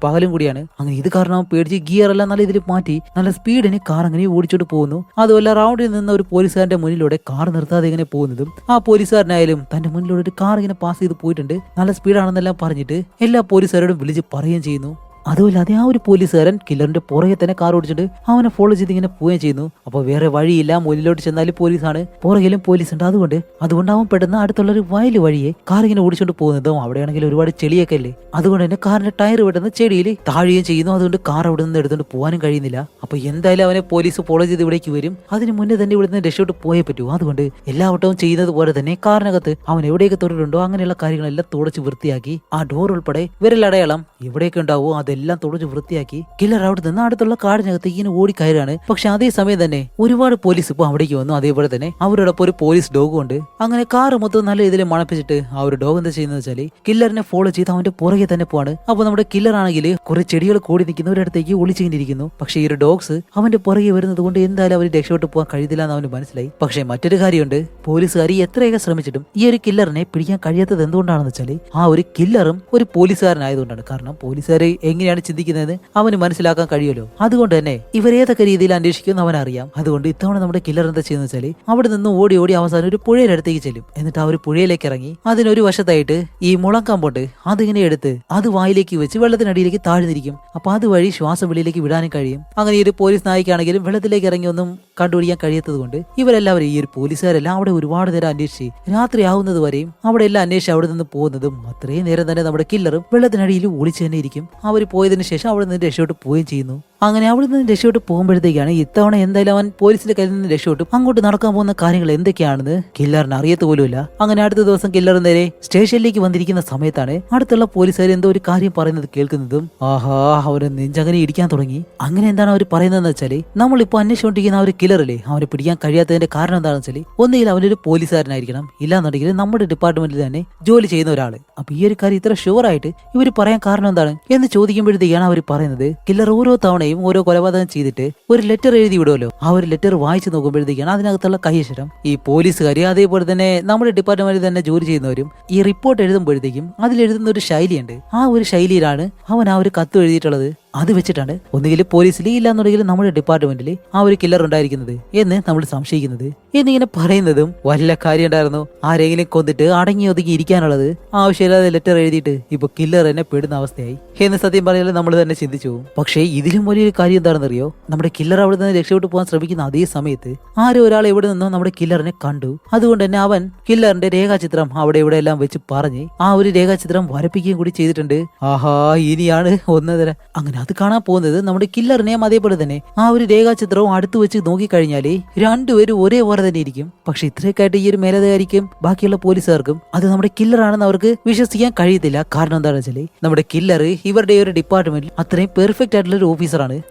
പകലും കൂടിയാണ്. അങ്ങനെ ഇത് കാരണം അവൻ പേടിച്ച് ഗിയർ എല്ലാം നല്ല ഇതിൽ മാറ്റി നല്ല സ്പീഡിന് കാർ അങ്ങനെ ഓടിച്ചോട്ട് പോകുന്നു. അതുപോലെ റൗണ്ടിൽ നിന്ന് ഒരു പോലീസുകാരന്റെ മുന്നിലൂടെ കാർ നിർത്താതെ ഇങ്ങനെ പോകുന്നതും ആ പോലീസുകാരനായാലും തന്റെ മുന്നിലൂടെ ഒരു കാർ ഇങ്ങനെ പാസ് ചെയ്ത് പോയിട്ടുണ്ട്, നല്ല സ്പീഡാണെന്നെല്ലാം പറഞ്ഞിട്ട് എല്ലാ പോലീസുകാരോടും വിളിച്ച് പറയുകയും ചെയ്യുന്നു. അതുമല്ലാതെ ആ ഒരു പോലീസുകാരൻ കില്ലറിന്റെ പുറകെ തന്നെ കാർ ഓടിച്ചിട്ട് അവനെ ഫോളോ ചെയ്ത് ഇങ്ങനെ പോവുകയും ചെയ്യുന്നു. അപ്പൊ വേറെ വഴിയില്ല, മുന്നിലോട്ട് ചെന്നാലും പോലീസാണ്, പുറകിലും പോലീസ് ഉണ്ട്. അതുകൊണ്ട് അവൻ പെട്ടെന്ന് അടുത്തുള്ള ഒരു വയൽ വഴിയെ കാർ ഇങ്ങനെ ഓടിച്ചോണ്ട് പോകുന്നതും അവിടെയാണെങ്കിൽ ഒരുപാട് ചെളിയൊക്കെ അല്ലേ, അതുകൊണ്ട് തന്നെ കാറിന്റെ ടയർ പെട്ടെന്ന് ചെടിയിൽ താഴുകയും ചെയ്യുന്നു. അതുകൊണ്ട് കാർ അവിടെ നിന്ന് എടുത്തുകൊണ്ട് പോകാനും കഴിയുന്നില്ല. അപ്പൊ എന്തായാലും അവനെ പോലീസ് ഫോളോ ചെയ്ത് ഇവിടേക്ക് വരും, അതിന് മുന്നേ തന്നെ ഇവിടെ നിന്ന് രക്ഷോട്ട് പോയേ പറ്റൂ. അതുകൊണ്ട് എല്ലാ വട്ടവും ചെയ്യുന്നത് പോലെ തന്നെ കാറിനകത്ത് അവൻ എവിടെയൊക്കെ തൊട്ടിട്ടുണ്ടോ അങ്ങനെയുള്ള കാര്യങ്ങളെല്ലാം തുടച്ച് വൃത്തിയാക്കി ആ ഡോർ ഉൾപ്പെടെ വിരലടയാളം എവിടെയൊക്കെ ഉണ്ടാവോ എല്ലാം തുടച്ച് വൃത്തിയാക്കി കില്ലർ അവിടെ നിന്ന് അടുത്തുള്ള കാടിനകത്ത് ഇങ്ങനെ ഓടിക്കയറാണ്. പക്ഷെ അതേ സമയം തന്നെ ഒരുപാട് പോലീസ് ഇപ്പൊ അവിടേക്ക് വന്നു. അതേപോലെ തന്നെ അവരോടൊപ്പം ഒരു പോലീസ് ഡോഗും ഉണ്ട്. അങ്ങനെ കാർ മൊത്തം നല്ല ഇതിൽ മണപ്പിച്ചിട്ട് ആ ഒരു ഡോഗ് എന്താ ചെയ്യുന്നത് വെച്ചാല് കില്ലറിനെ ഫോളോ ചെയ്ത് അവന്റെ പുറകെ തന്നെ പോവാണ്. അപ്പൊ നമ്മുടെ കില്ലർ ആണെങ്കിൽ കുറെ ചെടികൾ കൂടി നിൽക്കുന്ന ഒരിടത്തേക്ക് ഒളിച്ചിരിക്കുന്നു. പക്ഷെ ഈ ഒരു ഡോഗ്സ് അവന്റെ പുറകെ വരുന്നത് കൊണ്ട് എന്തായാലും അവര് രക്ഷപ്പെട്ട് പോകാൻ കഴിയില്ല എന്ന് അവന് മനസ്സിലായി. പക്ഷെ മറ്റൊരു കാര്യമുണ്ട്, പോലീസുകാർ എത്രയൊക്കെ ശ്രമിച്ചിട്ടും ഈ ഒരു കില്ലറിനെ പിടിക്കാൻ കഴിയാത്തത് എന്തുകൊണ്ടാണെന്ന് വെച്ചാല് ആ ഒരു കില്ലറും ഒരു പോലീസുകാരനായതുകൊണ്ടാണ്. കാരണം പോലീസുകാർ എങ്ങനെ എങ്ങനെയാണ് ചിന്തിക്കുന്നതെന്ന് അവന് മനസ്സിലാക്കാൻ കഴിയുമല്ലോ. അതുകൊണ്ട് തന്നെ ഇവരേതൊക്കെ രീതിയിൽ അന്വേഷിക്കുമെന്ന് അവൻ അറിയാം. അതുകൊണ്ട് ഇത്തവണ നമ്മുടെ കില്ലർ എന്താ ചെയ്യുന്ന വെച്ചാൽ അവിടെ നിന്ന് ഓടി ഓടി അവസാനം ഒരു പുഴയുടെ അടുത്തേക്ക് ചെല്ലും. എന്നിട്ട് ആ ഒരു പുഴയിലേക്ക് ഇറങ്ങി അതിനൊരു വശത്തായിട്ട് ഈ മുളങ്കാമ്പോട്ട് അതിങ്ങനെ എടുത്ത് അത് വായിലേക്ക് വെച്ച് വെള്ളത്തിനടിയിലേക്ക് താഴ്ന്നിരിക്കും. അപ്പൊ അതുവഴി ശ്വാസം വെളിയിലേക്ക് വിടാനും കഴിയും. അങ്ങനെ ഈ ഒരു പോലീസ് നായിക്കാണെങ്കിലും വെള്ളത്തിലേക്ക് ഇറങ്ങി ഒന്നും കണ്ടുപിടിക്കാൻ കഴിയാത്തത് കൊണ്ട് ഇവരെല്ലാവരും ഈ ഒരു പോലീസുകാരെല്ലാം അവിടെ ഒരുപാട് നേരം അന്വേഷിച്ച് രാത്രി ആവുന്നത് വരെയും അവിടെ എല്ലാം അന്വേഷിച്ച് അവിടെ നിന്ന് പോകുന്നതും അത്രയും നേരം തന്നെ നമ്മുടെ കില്ലറും വെള്ളത്തിനടിയിൽ ഒളിച്ചു തന്നെ ഇരിക്കും. അവർ പോയതിനു ശേഷം അവിടെ നിന്ന് രക്ഷോട്ട് പോവുകയും ചെയ്യുന്നു. അങ്ങനെ അവിടെ നിന്ന് രക്ഷോട്ട് പോകുമ്പോഴത്തേക്കാണ് ഇത്തവണ എന്തായാലും അവൻ പോലീസിന്റെ കയ്യിൽ നിന്ന് രക്ഷോട്ടും അങ്ങോട്ട് നടക്കാൻ പോകുന്ന കാര്യങ്ങൾ എന്തൊക്കെയാണെന്ന് കില്ലറിന് അറിയത്ത് പോലുമില്ല. അങ്ങനെ അടുത്ത ദിവസം കില്ലർ നേരെ സ്റ്റേഷനിലേക്ക് വന്നിരിക്കുന്ന സമയത്താണ് അടുത്തുള്ള പോലീസുകാർ എന്തോ ഒരു കാര്യം പറയുന്നത് കേൾക്കുന്നതും ആഹാ അവന് നെഞ്ചങ്ങനെ ഇടിക്കാൻ തുടങ്ങി. അങ്ങനെ എന്താണ് അവർ പറയുന്നതെന്ന് വെച്ചാല് നമ്മളിപ്പോ അന്വേഷിച്ചുകൊണ്ടിരിക്കുന്ന ആ ഒരു കില്ലറില്ലേ അവനെ പിടിക്കാൻ കഴിയാത്തതിന്റെ കാരണം എന്താണെന്ന് വെച്ചാൽ ഒന്നുകിൽ അവനൊരു പോലീസുകാരനായിരിക്കണം, ഇല്ലാന്നുണ്ടെങ്കിൽ നമ്മുടെ ഡിപ്പാർട്ട്മെന്റിൽ തന്നെ ജോലി ചെയ്യുന്ന ഒരാള്. അപ്പൊ ഈ ഒരു കാര്യം ഇത്ര ഷുവർ ആയിട്ട് ഇവർ പറയാൻ കാരണം എന്താണ് എന്ന് ചോദിക്കുമ്പോഴത്തേക്കാണ് അവർ പറയുന്നത് കില്ലർ ഓരോ തവണയും ഓരോ കൊലപാതകം ചെയ്തിട്ട് ഒരു ലെറ്റർ എഴുതി വിടുമല്ലോ, ആ ഒരു ലെറ്റർ വായിച്ചു നോക്കുമ്പോഴത്തേക്കാണ് അതിനകത്തുള്ള കൈയക്ഷരം ഈ പോലീസുകാർ അതേപോലെ തന്നെ നമ്മുടെ ഡിപ്പാർട്ട്മെന്റിൽ തന്നെ ജോലി ചെയ്യുന്നവരും ഈ റിപ്പോർട്ട് എഴുതുമ്പോഴത്തേക്കും അതിലെഴുതുന്ന ഒരു ശൈലിയുണ്ട്. ആ ഒരു ശൈലിയിലാണ് അവൻ ആ ഒരു കത്ത് എഴുതിയിട്ടുള്ളത്. അത് വെച്ചിട്ടാണ് ഒന്നുകിൽ പോലീസിൽ ഇല്ലാന്നുണ്ടെങ്കിൽ നമ്മുടെ ഡിപ്പാർട്ട്മെന്റിൽ ആ ഒരു കില്ലർ ഉണ്ടായിരിക്കുന്നത് എന്ന് നമ്മൾ സംശയിക്കുന്നത് എന്നിങ്ങനെ പറയുന്നതും വല്ല കാര്യം ഉണ്ടായിരുന്നു. ആരെങ്കിലും കൊന്നിട്ട് അടങ്ങി ഒതുങ്ങി ഇരിക്കാനുള്ളത് ആവശ്യമില്ലാതെ ലെറ്റർ എഴുതിയിട്ട് ഇപ്പൊ കില്ലർ തന്നെ പെടുന്ന അവസ്ഥയായി എന്ന് സത്യം പറഞ്ഞാൽ നമ്മൾ തന്നെ ചിന്തിച്ചു പോകും. പക്ഷേ ഇതിലും വലിയൊരു കാര്യം എന്താണെന്നറിയോ, നമ്മുടെ കില്ലർ അവിടെ നിന്ന് രക്ഷപ്പെട്ടു പോകാൻ ശ്രമിക്കുന്ന അതേ സമയത്ത് ആരോ ഒരാൾ എവിടെ നിന്നോ നമ്മുടെ കില്ലറിനെ കണ്ടു. അതുകൊണ്ട് തന്നെ അവൻ കില്ലറിന്റെ രേഖാചിത്രം അവിടെ ഇവിടെ എല്ലാം വെച്ച് പറഞ്ഞ് ആ ഒരു രേഖാചിത്രം വരപ്പിക്കുകയും കൂടി ചെയ്തിട്ടുണ്ട്. ആഹാ ഇനിയാണ് ഒന്നര അങ്ങനെ അത് കാണാൻ പോകുന്നത് നമ്മുടെ കില്ലറിനെയും അതേപോലെ തന്നെ ആ ഒരു രേഖാചിത്രവും അടുത്ത് വെച്ച് നോക്കിക്കഴിഞ്ഞാല് രണ്ടുപേരും ഒരേപോലെ തന്നെ ഇരിക്കും. പക്ഷെ ഇത്രയൊക്കെയായിട്ട് ഈ ഒരു മേലധികാരിക്കും ബാക്കിയുള്ള പോലീസുകാർക്കും അത് നമ്മുടെ കില്ലറാണെന്ന് അവർക്ക് വിശ്വസിക്കാൻ കഴിയത്തില്ല. കാരണം എന്താണെന്ന് വെച്ചാല് നമ്മുടെ കില്ലർ ഇവരുടെ ഒരു ഡിപ്പാർട്ട്മെന്റിൽ അത്രയും പെർഫെക്റ്റ് ആയിട്ടുള്ള ഒരു ഓഫീസറാണ്.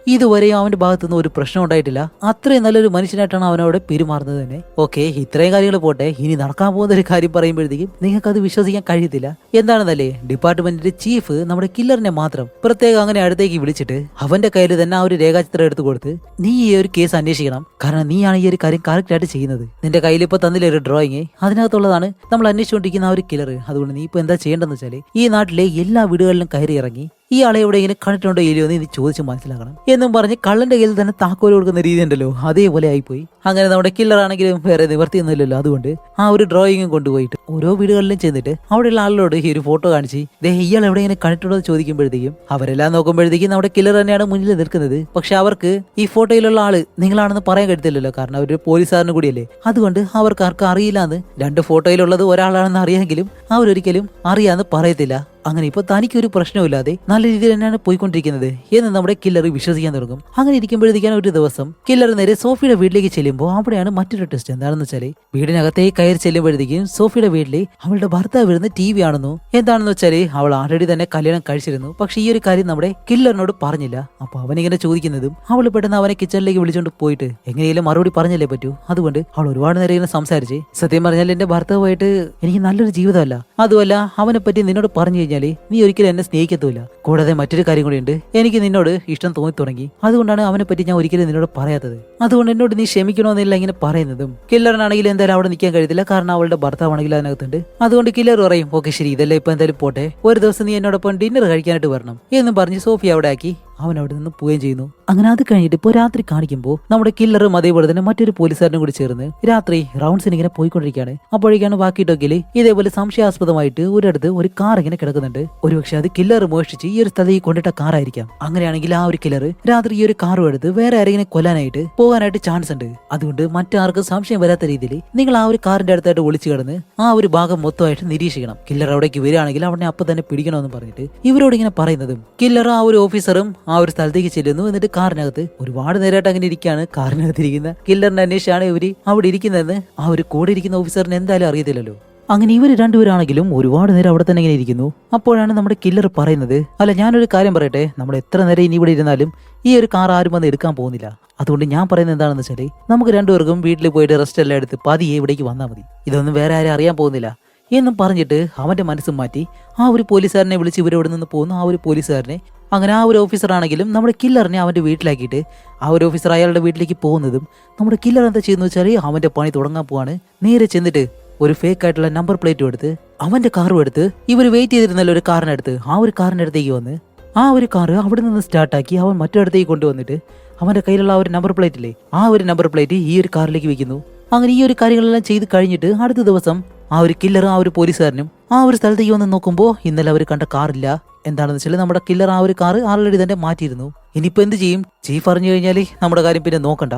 ഇതുവരെയും അവന്റെ ഭാഗത്തുനിന്ന് ഒരു പ്രശ്നം ഉണ്ടായിട്ടില്ല. അത്രയും നല്ലൊരു മനുഷ്യനായിട്ടാണ് അവനവിടെ പെരുമാറുന്നത് തന്നെ. ഓക്കെ, ഇത്രയും കാര്യങ്ങൾ പോട്ടെ, ഇനി നടക്കാൻ പോകുന്ന ഒരു കാര്യം പറയുമ്പോഴത്തേക്കും നിങ്ങൾക്ക് അത് വിശ്വസിക്കാൻ കഴിയത്തില്ല. എന്താണെന്നല്ലേ, ഡിപ്പാർട്ട്മെന്റിന്റെ ചീഫ് നമ്മുടെ കില്ലറിനെ മാത്രം പ്രത്യേകം അങ്ങനെ അടുത്തേക്ക് വിളിച്ചിട്ട് അവന്റെ കയ്യിൽ തന്നെ ആ ഒരു രേഖാചിത്രം എടുത്തു കൊടുത്ത് നീ ഈ ഒരു കേസ് അന്വേഷിക്കണം, കാരണം നീയാണ് ഈ ഒരു കാര്യം കറക്റ്റ് ആയിട്ട് ചെയ്യുന്നത്. നിന്റെ കയ്യിൽ ഇപ്പൊ തന്നില്ല ഒരു ഡ്രോയിങ്, അതിനകത്തുള്ളതാണ് നമ്മൾ അന്വേഷിച്ചുകൊണ്ടിരിക്കുന്ന ആ ഒരു കില്ലർ. അതുകൊണ്ട് നീ ഇപ്പൊ എന്താ ചെയ്യേണ്ടതെന്ന് വെച്ചാല് ഈ നാട്ടിലെ എല്ലാ വീടുകളിലും കയറി ഇറങ്ങി ഈ ആളെ എവിടെയെങ്കിലും കണ്ടിട്ടുണ്ടോ ഇല്ലയോ എന്ന് നീ ചോദിച്ച് മനസ്സിലാക്കണം എന്നും പറഞ്ഞ് കള്ളന്റെ കയ്യിൽ തന്നെ താക്കോൽ കൊടുക്കുന്ന രീതി ഉണ്ടല്ലോ, അതേപോലെ ആയിപ്പോയി. അങ്ങനെ നമ്മുടെ കില്ലർ ആണെങ്കിലും വേറെ നിവർത്തിയൊന്നുമില്ലല്ലോ. അതുകൊണ്ട് ആ ഒരു ഡ്രോയിങ്ങും കൊണ്ടുപോയിട്ട് ഓരോ വീടുകളിലും ചെന്നിട്ട് അവിടെയുള്ള ആളിനോട് ഈ ഒരു ഫോട്ടോ കാണിച്ച് ഇയാൾ എവിടെയെങ്കിലും കണ്ടിട്ടുണ്ടോ എന്ന് ചോദിക്കുമ്പോഴത്തേക്കും അവരെല്ലാം നോക്കുമ്പോഴത്തേക്കും നമ്മുടെ കില്ലർ തന്നെയാണ് മുന്നിൽ നിൽക്കുന്നത്. പക്ഷെ അവർക്ക് ഈ ഫോട്ടോയിലുള്ള ആള് നിങ്ങളാണെന്ന് പറയാൻ കഴിയത്തില്ലല്ലോ, കാരണം അവര് പോലീസുകാരന് കൂടിയല്ലേ. അതുകൊണ്ട് അവർക്ക് ആർക്കും അറിയില്ലാന്ന്, രണ്ട് ഫോട്ടോയിലുള്ളത് ഒരാളാണെന്ന് അറിയാമെങ്കിലും അവരൊരിക്കലും അറിയാന്ന് പറയത്തില്ല. അങ്ങനെ ഇപ്പൊ തനിക്കൊരു പ്രശ്നമില്ലാതെ നല്ല രീതിയിൽ തന്നെയാണ് പോയിക്കൊണ്ടിരിക്കുന്നത് എന്ന് നമ്മുടെ കില്ലർ വിശ്വസിക്കാൻ തുടങ്ങും. അങ്ങനെ ഇരിക്കുമ്പോഴത്തേക്കാണ് ഒരു ദിവസം കില്ലർ നേരെ സോഫിയുടെ വീട്ടിലേക്ക് ചെല്ലുമ്പോൾ അവിടെയാണ് മറ്റൊരു ടെസ്റ്റ്. എന്താണെന്ന് വെച്ചാല് വീടിനകത്തേക്ക് കയറി ചെല്ലുമ്പോഴത്തേക്കും സോഫിയുടെ വീട്ടിൽ അവളുടെ ഭർത്താവ് ഇരുന്ന് TV കാണുന്നു. എന്താണെന്ന് വെച്ചാല് അവൾ ആൾറെഡി തന്നെ കല്യാണം കഴിച്ചിരുന്നു. പക്ഷെ ഈ ഒരു കാര്യം നമ്മുടെ കില്ലറിനോട് പറഞ്ഞില്ല. അപ്പൊ അവനിങ്ങനെ ചോദിക്കുന്നതും അവൾ പെട്ടെന്ന് അവനെ കിച്ചണിലേക്ക് വിളിച്ചോണ്ട് പോയിട്ട് എങ്ങനെയെങ്കിലും മറുപടി പറഞ്ഞല്ലേ പറ്റൂ. അതുകൊണ്ട് അവൾ ഒരുപാട് നേരം ഇങ്ങനെ സംസാരിച്ച് സത്യം പറഞ്ഞാൽ എന്റെ ഭർത്താവുമായിട്ട് എനിക്ക് നല്ലൊരു ജീവിതമല്ല, അതുമല്ല അവനെ പറ്റി നിന്നോട് പറഞ്ഞു കഴിഞ്ഞാൽ നീ ഒരിക്കലും എന്നെ സ്നേഹിക്കത്തുമില്ല. കൂടാതെ മറ്റൊരു കാര്യം കൂടിയുണ്ട്, എനിക്ക് നിന്നോട് ഇഷ്ടം തോന്നി തുടങ്ങി. അതുകൊണ്ടാണ് അവനെ പറ്റി ഞാൻ ഒരിക്കലും നിന്നോട് പറയാത്തത്. അതുകൊണ്ട് എന്നോട് നീ ക്ഷമിക്കണമെന്നില്ല ഇങ്ങനെ പറയുന്നതും കില്ലറിനാണെങ്കിൽ എന്തായാലും അവിടെ നിൽക്കാൻ കഴിയത്തില്ല, കാരണം അവളുടെ ഭർത്താവാണെങ്കിൽ അതിനകത്തുണ്ട്. അതുകൊണ്ട് കില്ലർ പറയും ഓക്കെ ശരി, ഇതെല്ലാം ഇപ്പൊ എന്തായാലും പോട്ടെ, ഒരു ദിവസം നീ എന്നോടൊപ്പം ഡിന്നർ കഴിക്കാനായിട്ട് വരണം എന്നും പറഞ്ഞ് സോഫി അവിടെ ആക്കി അവൻ അവിടെ നിന്ന് പോവുകയും ചെയ്യുന്നു. അങ്ങനെ അത് കഴിഞ്ഞിട്ട് ഇപ്പോൾ രാത്രി കാണിക്കുമ്പോൾ നമ്മുടെ കില്ലറും അതേപോലെ തന്നെ മറ്റൊരു പോലീസുകാരനും കൂടി ചേർന്ന് രാത്രി റൗണ്ട്സിന് ഇങ്ങനെ പോയിക്കൊണ്ടിരിക്കുകയാണ്. അപ്പോഴേക്കാണ് ബാക്കി ടോക്കില് ഇതേപോലെ സംശയാസ്പദമായിട്ട് ഒരിടത്ത് ഒരു കാർ ഇങ്ങനെ കിടക്കുന്നുണ്ട്. ഒരുപക്ഷെ അത് കില്ലർ മോഷ്ടിച്ച് ഈ ഒരു സ്ഥലത്തേക്ക് കൊണ്ടിട്ട കാറായിരിക്കാം. അങ്ങനെയാണെങ്കിൽ ആ ഒരു കില്ലർ രാത്രി ഈ ഒരു കാറും എടുത്ത് വേറെ ആരെങ്കിലും കൊല്ലാനായിട്ട് പോകാനായിട്ട് ചാൻസ് ഉണ്ട്. അതുകൊണ്ട് മറ്റാർക്കും സംശയം വരാത്ത രീതിയിൽ നിങ്ങൾ ആ ഒരു കാറിന്റെ അടുത്തായിട്ട് ഒളിച്ചു കിടന്ന് ആ ഒരു ഭാഗം മൊത്തമായിട്ട് നിരീക്ഷിക്കണം. കില്ലർ അവിടേക്ക് വരികയാണെങ്കിൽ അവനെ അപ്പം തന്നെ പിടിക്കണമെന്ന് പറഞ്ഞിട്ട് ഇവരോട് ഇങ്ങനെ പറയുന്നതും കില്ലർ ആ ഒരു ഓഫീസറും ആ ഒരു സ്ഥലത്തേക്ക് ചെല്ലുന്നു. എന്നിട്ട് കാറിനകത്ത് ഒരുപാട് നേരമായിട്ട് അങ്ങനെ ഇരിക്കുകയാണ്. കാറിനകത്ത് ഇരിക്കുന്ന കില്ലറിന്റെ അന്വേഷിച്ചാണ് ഇവര് അവിടെ ഇരിക്കുന്നതെന്ന് ആ ഒരു കൂടെ ഇരിക്കുന്ന ഓഫീസറിന് എന്തായാലും അറിയത്തില്ലല്ലോ. അങ്ങനെ ഇവർ രണ്ടുപേരാണെങ്കിലും ഒരുപാട് നേരം അവിടെ തന്നെ ഇങ്ങനെ ഇരിക്കുന്നു. അപ്പോഴാണ് നമ്മുടെ കില്ലർ പറയുന്നത്, അല്ല ഞാനൊരു കാര്യം പറയട്ടെ, നമ്മൾ എത്ര നേരം ഇനി ഇവിടെ ഇരുന്നാലും ഈ ഒരു കാർ ആരും വന്ന് എടുക്കാൻ പോകുന്നില്ല. അതുകൊണ്ട് ഞാൻ പറയുന്നത് എന്താണെന്ന് വെച്ചാൽ നമുക്ക് രണ്ടുപേർക്കും വീട്ടിൽ പോയിട്ട് റെസ്റ്റ് എല്ലാം എടുത്ത് പതിയെ ഇവിടേക്ക് വന്നാൽ മതി, ഇതൊന്നും വേറെ ആരും അറിയാൻ പോകുന്നില്ല എന്നും പറഞ്ഞിട്ട് അവന്റെ മനസ്സും മാറ്റി ആ ഒരു പോലീസുകാരനെ വിളിച്ച് ഇവരിവിടെ നിന്ന് പോകുന്നു. ആ ഒരു പോലീസുകാരനെ അങ്ങനെ ആ ഒരു ഓഫീസറാണെങ്കിലും നമ്മുടെ കില്ലറിനെ അവന്റെ വീട്ടിലാക്കിയിട്ട് ആ ഒരു ഓഫീസർ അയാളുടെ വീട്ടിലേക്ക് പോകുന്നതും നമ്മുടെ കില്ലർ എന്താ ചെയ്യുന്ന വെച്ചാൽ അവന്റെ പണി തുടങ്ങാൻ പോവാണ്. നേരെ ചെന്നിട്ട് ഒരു ഫേക്ക് ആയിട്ടുള്ള നമ്പർ പ്ലേറ്റും എടുത്ത് അവന്റെ കാറും എടുത്ത് ഇവർ വെയിറ്റ് ചെയ്തിരുന്നല്ലോ ഒരു കാറിനടുത്ത്, ആ ഒരു കാറിന്റെ അടുത്തേക്ക് വന്ന് ആ ഒരു കാറ് അവിടെ നിന്ന് സ്റ്റാർട്ടാക്കി അവൻ മറ്റൊരിടത്തേക്ക് കൊണ്ടുവന്നിട്ട് അവന്റെ കയ്യിലുള്ള ആ ഒരു നമ്പർ പ്ലേറ്റ് ഇല്ലേ, ആ ഒരു നമ്പർ പ്ലേറ്റ് ഈ ഒരു കാറിലേക്ക് വെക്കുന്നു. അങ്ങനെ ഈ ഒരു കാര്യങ്ങളെല്ലാം ചെയ്ത് കഴിഞ്ഞിട്ട് അടുത്ത ദിവസം ആ ഒരു കില്ലറും ആ ഒരു പോലീസുകാരനും ആ ഒരു സ്ഥലത്തേക്ക് വന്ന് നോക്കുമ്പോൾ ഇന്നലെ അവർ കണ്ട കാറില്ല. എന്താണെന്ന് വെച്ചാൽ നമ്മുടെ കില്ലർ ആ ഒരു കാറ് ആൾറെഡി തന്നെ മാറ്റിയിരുന്നു. ഇനിയിപ്പോൾ എന്ത് ചെയ്യും? ചീഫ് അറിഞ്ഞു കഴിഞ്ഞാൽ നമ്മുടെ കാര്യം പിന്നെ നോക്കണ്ട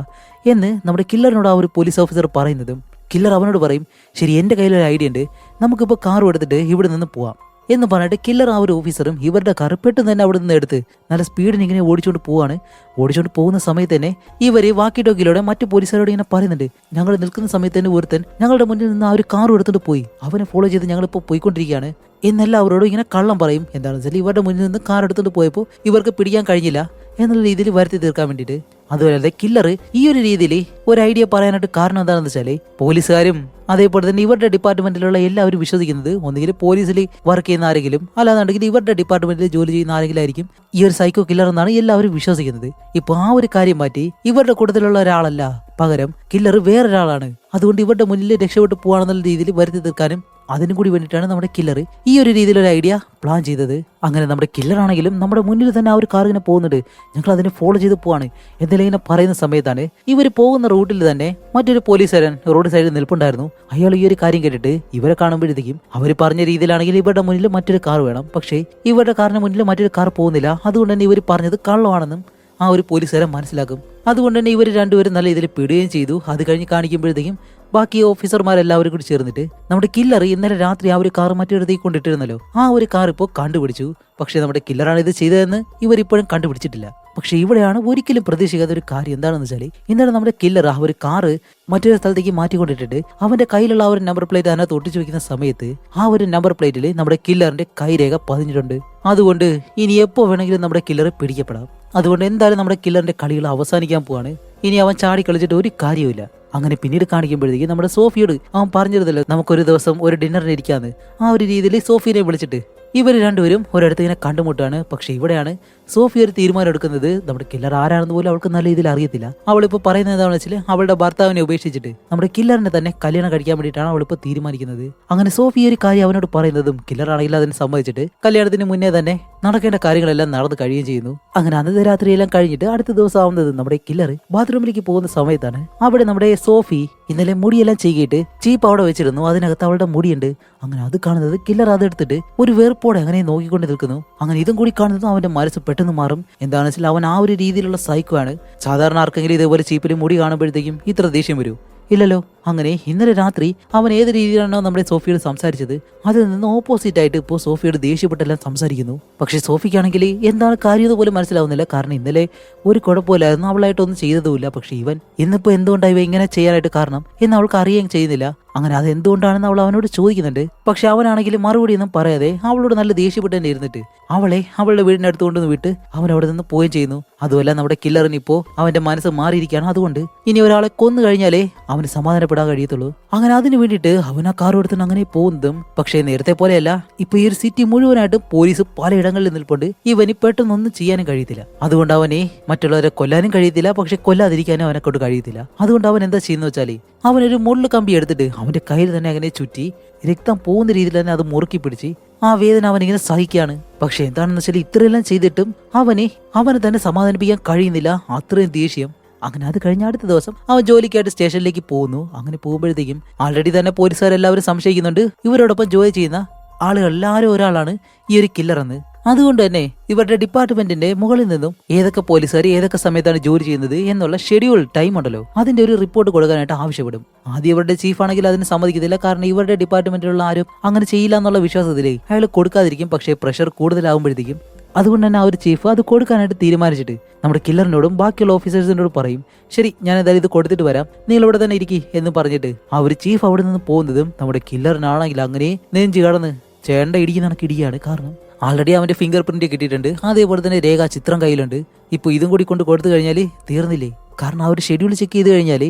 എന്ന് നമ്മുടെ കില്ലറിനോട് ആ ഒരു പോലീസ് ഓഫീസർ പറയുന്നതും കില്ലർ അവനോട് പറയും, ശരി എൻ്റെ കയ്യിലൊരു ഐഡിയ ഉണ്ട്, നമുക്കിപ്പോൾ കാർ എടുത്തിട്ട് ഇവിടെ നിന്ന് പോവാം എന്ന് പറഞ്ഞിട്ട് കില്ലർ ആ ഒരു ഓഫീസറും ഇവരുടെ കാർ പെട്ടെന്ന് തന്നെ അവിടെ നിന്ന് എടുത്ത് നല്ല സ്പീഡിന് ഇങ്ങനെ ഓടിച്ചുകൊണ്ട് പോവാണ്. ഓടിച്ചുകൊണ്ട് പോകുന്ന സമയത്ത് തന്നെ ഇവര് വാക്കി ടോക്കിലൂടെ മറ്റു പോലീസുകാരോട് ഇങ്ങനെ പറയുന്നുണ്ട്, ഞങ്ങൾ നിൽക്കുന്ന സമയത്ത് തന്നെ ഒരുത്തൻ ഞങ്ങളുടെ മുന്നിൽ നിന്ന് ആ ഒരു കാർ എടുത്തിട്ട് പോയി, അവനെ ഫോളോ ചെയ്ത് ഞങ്ങളിപ്പോൾ പോയിക്കൊണ്ടിരിക്കുകയാണ് എന്നെല്ലാവരോടും ഇങ്ങനെ കള്ളം പറയും. എന്താണെന്ന് വെച്ചാൽ ഇവരുടെ മുന്നിൽ നിന്ന് കാർ എടുത്തിട്ട് പോയപ്പോൾ ഇവർക്ക് പിടിക്കാൻ കഴിഞ്ഞില്ല എന്നുള്ള രീതിയിൽ വരുത്തി തീർക്കാൻ വേണ്ടിയിട്ട്. അതുപോലെ കില്ലർ ഈ ഒരു രീതിയിൽ ഒരു ഐഡിയ പറയാനായിട്ട് കാരണം എന്താണെന്ന് വെച്ചാൽ പോലീസുകാരും അതേപോലെ തന്നെ ഇവരുടെ ഡിപ്പാർട്ട്മെന്റിലുള്ള എല്ലാവരും വിശ്വസിക്കുന്നത് ഒന്നുകിൽ പോലീസിൽ വർക്ക് ചെയ്യുന്ന ആരെങ്കിലും അല്ലാന്നുണ്ടെങ്കിൽ ഇവരുടെ ഡിപ്പാർട്ട്മെന്റിൽ ജോലി ചെയ്യുന്ന ആരെങ്കിലും ആയിരിക്കും ഈ ഒരു സൈക്കോ കില്ലർ എന്നാണ് എല്ലാവരും വിശ്വസിക്കുന്നത്. ഇപ്പൊ ആ ഒരു കാര്യം മാറ്റി ഇവരുടെ കൂട്ടത്തിലുള്ള ഒരാളല്ല, പകരം കില്ലർ വേറൊരാളാണ്. അതുകൊണ്ട് ഇവരുടെ മുന്നിൽ രക്ഷപ്പെട്ടു പോവാണെന്നുള്ള രീതിയിൽ വരുത്തി തീർക്കാനും അതിനും കൂടി വേണ്ടിയിട്ടാണ് നമ്മുടെ കില്ലർ ഈ ഒരു രീതിയിലൊരു ഐഡിയ പ്ലാൻ ചെയ്തത്. അങ്ങനെ നമ്മുടെ കില്ലർ ആണെങ്കിലും നമ്മുടെ മുന്നിൽ തന്നെ ആ ഒരു കാർ ഇങ്ങനെ പോകുന്നുണ്ട്, ഞങ്ങൾ അതിനെ ഫോളോ ചെയ്ത് പോവാണ് എന്തെങ്കിലും ഇങ്ങനെ പറയുന്ന സമയത്താണ് ഇവർ പോകുന്ന റൂട്ടിൽ തന്നെ മറ്റൊരു പോലീസുകാരൻ റോഡ് സൈഡിൽ നിൽപ്പുണ്ടായിരുന്നു. അയാൾ ഈ ഒരു കാര്യം കേട്ടിട്ട് ഇവരെ കാണുമ്പോഴത്തേക്കും അവർ പറഞ്ഞ രീതിയിലാണെങ്കിൽ ഇവരുടെ മുന്നിൽ മറ്റൊരു കാർ വേണം, പക്ഷേ ഇവരുടെ കാറിന് മുന്നിൽ മറ്റൊരു കാർ പോകുന്നില്ല. അതുകൊണ്ട് തന്നെ ഇവർ പറഞ്ഞത് കള്ളമാണെന്നും ആ ഒരു പോലീസുകാരൻ മനസ്സിലാക്കും. അതുകൊണ്ട് തന്നെ ഇവർ രണ്ടുപേരും നല്ല ഇതിൽ പിടുകയും ചെയ്തു. അത് കഴിഞ്ഞ് കാണിക്കുമ്പോഴത്തേക്കും ബാക്കി ഓഫീസർമാരെല്ലാവരും കൂടി ചേർന്നിട്ട് നമ്മുടെ കില്ലർ ഇന്നലെ രാത്രി ആ ഒരു കാർ മറ്റൊരിടത്തേക്ക് കൊണ്ടിട്ടിരുന്നല്ലോ, ആ ഒരു കാർ ഇപ്പോൾ കണ്ടുപിടിച്ചു. പക്ഷെ നമ്മുടെ കില്ലറാണ് ഇത് ചെയ്തതെന്ന് ഇവരിപ്പോഴും കണ്ടുപിടിച്ചിട്ടില്ല. പക്ഷെ ഇവിടെയാണ് ഒരിക്കലും പ്രതീക്ഷിക്കാത്ത ഒരു കാര്യം. എന്താണെന്ന് വെച്ചാൽ ഇന്നലെ നമ്മുടെ കില്ലർ ആ ഒരു കാറ് മറ്റൊരു സ്ഥലത്തേക്ക് മാറ്റിക്കൊണ്ടിട്ടിട്ട് അവന്റെ കയ്യിലുള്ള ആ ഒരു നമ്പർ പ്ലേറ്റ് അതിനകത്ത് ഒട്ടിച്ചു വെക്കുന്ന സമയത്ത് ആ ഒരു നമ്പർ പ്ലേറ്റിൽ നമ്മുടെ കില്ലറിന്റെ കൈരേഖ പതിഞ്ഞിട്ടുണ്ട്. അതുകൊണ്ട് ഇനി എപ്പോ വേണമെങ്കിലും നമ്മുടെ കില്ലർ പിടിക്കപ്പെടാം. അതുകൊണ്ട് എന്തായാലും നമ്മുടെ കില്ലറിന്റെ കളികൾ അവസാനിക്കാൻ പോവാണ്. ഇനി അവൻ ചാടി കളിച്ചിട്ട് ഒരു കാര്യമില്ല. അങ്ങനെ പിന്നീട് കാണിക്കുമ്പോഴത്തേക്ക് നമ്മുടെ സോഫിയോട് അവൻ പറഞ്ഞിരുന്നല്ലോ നമുക്കൊരു ദിവസം ഒരു ഡിന്നറിന് ഇരിക്കാന്ന്. ആ ഒരു രീതിയിൽ സോഫിയെ വിളിച്ചിട്ട് ഇവർ രണ്ടുപേരും ഒരിടത്ത് ഇങ്ങനെ കണ്ടുമുട്ടാണ്. പക്ഷെ ഇവിടെയാണ് സോഫി ഒരു തീരുമാനം എടുക്കുന്നത്. നമ്മുടെ കില്ലർ ആരാണെന്ന് പോലും അവൾക്ക് നല്ല രീതിയിൽ അറിയത്തില്ല. അവളിപ്പോൾ പറയുന്നത് എന്താണെന്ന് വെച്ചാൽ അവളുടെ ഭർത്താവിനെ ഉപേക്ഷിച്ചിട്ട് നമ്മുടെ കില്ലറിനെ തന്നെ കല്യാണം കഴിക്കാൻ വേണ്ടിയിട്ടാണ് അവളിപ്പോൾ തീരുമാനിക്കുന്നത്. അങ്ങനെ സോഫി ഒരു കാര്യം അവനോട് പറയുന്നതും കില്ലർ ആണെങ്കിൽ അതിനെ സമ്മതിച്ചിട്ട് കല്യാണത്തിന് മുന്നേ തന്നെ നടക്കേണ്ട കാര്യങ്ങളെല്ലാം നടന്നു കഴിയുകയും ചെയ്യുന്നു. അങ്ങനെ അന്നത്തെ രാത്രിയെല്ലാം കഴിഞ്ഞിട്ട് അടുത്ത ദിവസം ആവുന്നത് നമ്മുടെ കില്ലർ ബാത്റൂമിലേക്ക് പോകുന്ന സമയത്താണ് അവിടെ നമ്മുടെ സോഫി ഇന്നലെ മുടിയെല്ലാം ചെയ്യിട്ട് ചീപ്പ് അവിടെ വെച്ചിരുന്നു, അതിനകത്ത് അവളുടെ മുടിയുണ്ട്. അങ്ങനെ അത് കാണുന്നത് കില്ലർ അതെടുത്തിട്ട് ഒരു വേർപ്പോടെ അങ്ങനെ നോക്കിക്കൊണ്ട് നിൽക്കുന്നു. അങ്ങനെ ഇതും കൂടി കാണുന്നതും അവന്റെ മനസ്സ് പെട്ടെന്ന് മാറും. എന്താണെന്ന് വെച്ചാൽ അവൻ ആ ഒരു രീതിയിലുള്ള സൈക്കോ ആണ്. സാധാരണ ആർക്കെങ്കിലും ഇതേപോലെ ചീപ്പിൽ മുടി കാണുമ്പോഴത്തേക്കും ഇത്ര ദേഷ്യം വരൂ? ഇല്ലല്ലോ. അങ്ങനെ ഇന്നലെ രാത്രി അവൻ ഏത് രീതിയിലാണോ നമ്മുടെ സോഫിയോട് സംസാരിച്ചത് അതിൽ നിന്ന് ഓപ്പോസിറ്റ് ആയിട്ട് ഇപ്പോൾ സോഫിയോട് ദേഷ്യപ്പെട്ടെല്ലാം സംസാരിക്കുന്നു. പക്ഷെ സോഫിക്കാണെങ്കിൽ എന്താണ് കാര്യം പോലും മനസ്സിലാവുന്നില്ല. കാരണം ഇന്നലെ ഒരു കുഴപ്പമില്ലായിരുന്നു, അവളായിട്ടൊന്നും ചെയ്തതുമില്ല. പക്ഷെ ഇവൻ ഇന്നിപ്പോൾ എന്തുകൊണ്ടാണ് ഇവ ഇങ്ങനെ ചെയ്യാനായിട്ട് കാരണം എന്ന് അവൾക്ക് അറിയുകയും ചെയ്യുന്നില്ല. അങ്ങനെ അത് എന്തുകൊണ്ടാണെന്ന് അവൾ അവനോട് ചോദിക്കുന്നുണ്ട്. പക്ഷെ അവനാണെങ്കിൽ മറുപടി ഒന്നും പറയാതെ അവളോട് നല്ല ദേഷ്യപ്പെട്ട് തന്നെ ഇരുന്നിട്ട് അവളെ അവളുടെ വീടിനടുത്ത് കൊണ്ടുവന്ന് വിട്ട് അവൻ അവിടെ നിന്ന് പോവുകയും ചെയ്യുന്നു. അതുമല്ല നമ്മുടെ കില്ലറിന് ഇപ്പോൾ അവന്റെ മനസ്സ് മാറിയിരിക്കുകയാണ്. അതുകൊണ്ട് ഇനി ഒരാളെ കൊന്നു കഴിഞ്ഞാലേ അവന് സമാധാനപ്പെടാൻ കഴിയത്തുള്ളൂ. അങ്ങനെ അതിന് വേണ്ടിയിട്ട് അവൻ ആ കാർ എടുത്തിട്ട് അങ്ങനെ പോകുന്നതും പക്ഷേ നേരത്തെ പോലെയല്ല. ഇപ്പൊ ഈ ഒരു സിറ്റി മുഴുവനായിട്ടും പോലീസ് പലയിടങ്ങളിൽ നിൽപ്പുണ്ട്. ഇവന് പെട്ടെന്നൊന്നും ചെയ്യാനും കഴിയത്തില്ല. അതുകൊണ്ട് അവനെ മറ്റുള്ളവരെ കൊല്ലാനും കഴിയത്തില്ല, പക്ഷെ കൊല്ലാതിരിക്കാനും അവനെ കൊണ്ട് കഴിയത്തില്ല. അതുകൊണ്ട് അവൻ എന്താ ചെയ്യുന്ന വെച്ചാല് അവനൊരു മുള്ളു കമ്പി എടുത്തിട്ട് അവന്റെ കയ്യിൽ തന്നെ അങ്ങനെ ചുറ്റി രക്തം പോകുന്ന രീതിയിൽ തന്നെ അത് മുറുക്കി പിടിച്ച് ആ വേദന അവനിങ്ങനെ സഹിക്കുകയാണ്. പക്ഷെ എന്താണെന്ന് വെച്ചാൽ ഇത്രയെല്ലാം ചെയ്തിട്ടും അവനെ തന്നെ സമാധാനിപ്പിക്കാൻ കഴിയുന്നില്ല. അത്രയും ദേഷ്യം. അങ്ങനെ അത് കഴിഞ്ഞ അടുത്ത ദിവസം അവൻ ജോലിക്കായിട്ട് സ്റ്റേഷനിലേക്ക് പോകുന്നു. അങ്ങനെ പോകുമ്പോഴത്തേക്കും ആൾറെഡി തന്നെ പോലീസുകാരെല്ലാവരും സംശയിക്കുന്നുണ്ട് ഇവരോടൊപ്പം ജോലി ചെയ്യുന്ന ആളുകളെല്ലാവരും ഒരാളാണ് ഈ ഒരു കില്ലർ എന്ന്. അതുകൊണ്ട് തന്നെ ഇവരുടെ ഡിപ്പാർട്ട്മെന്റിന്റെ മുകളിൽ നിന്നും ഏതൊക്കെ പോലീസുകാർ ഏതൊക്കെ സമയത്താണ് ജോലി ചെയ്യുന്നത് എന്നുള്ള ഷെഡ്യൂൾ ടൈം ഉണ്ടല്ലോ, അതിന്റെ ഒരു റിപ്പോർട്ട് കൊടുക്കാനായിട്ട് ആവശ്യപ്പെടും. ആദ്യം ഇവരുടെ ചീഫ് ആണെങ്കിൽ അതിന് സമ്മതിക്കത്തില്ല. കാരണം ഇവരുടെ ഡിപ്പാർട്ട്മെന്റിലുള്ള ആരും അങ്ങനെ ചെയ്യില്ല എന്നുള്ള വിശ്വാസത്തിലേ അയാൾ കൊടുക്കാതിരിക്കും. പക്ഷേ പ്രഷർ കൂടുതലാകുമ്പോഴത്തേക്കും അതുകൊണ്ട് തന്നെ ആ ഒരു ചീഫ് അത് കൊടുക്കാനായിട്ട് തീരുമാനിച്ചിട്ട് നമ്മുടെ കില്ലറിനോടും ബാക്കിയുള്ള ഓഫീസേഴ്സിനോടും പറയും, ശരി ഞാൻ എന്തായാലും ഇത് കൊടുത്തിട്ട് വരാം, നിങ്ങൾ ഇവിടെ തന്നെ ഇരിക്കി എന്ന് പറഞ്ഞിട്ട് ആ ഒരു ചീഫ് അവിടെ നിന്ന് പോകുന്നതും നമ്മുടെ കില്ലറിനാണെങ്കിൽ അങ്ങനെ നെഞ്ചു കടന്ന് ചേണ്ട ഇടിക്കുന്ന ഇടിയാണ്. കാരണം ആൾറെഡി അവന്റെ ഫിംഗർ പ്രിന്റ് കിട്ടിയിട്ടുണ്ട്, അതേപോലെ തന്നെ രേഖ ചിത്രം കയ്യിലുണ്ട്. ഇപ്പൊ ഇതും കൂടി കൊണ്ട് കൊടുത്തു കഴിഞ്ഞാൽ തീർന്നില്ലേ. കാരണം ആ ഒരു ഷെഡ്യൂൾ ചെക്ക് ചെയ്ത് കഴിഞ്ഞാൽ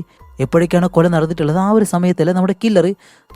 എപ്പോഴേക്കാണ് കൊല നടന്നിട്ടുള്ളത് ആ ഒരു സമയത്തല്ല നമ്മുടെ കില്ലർ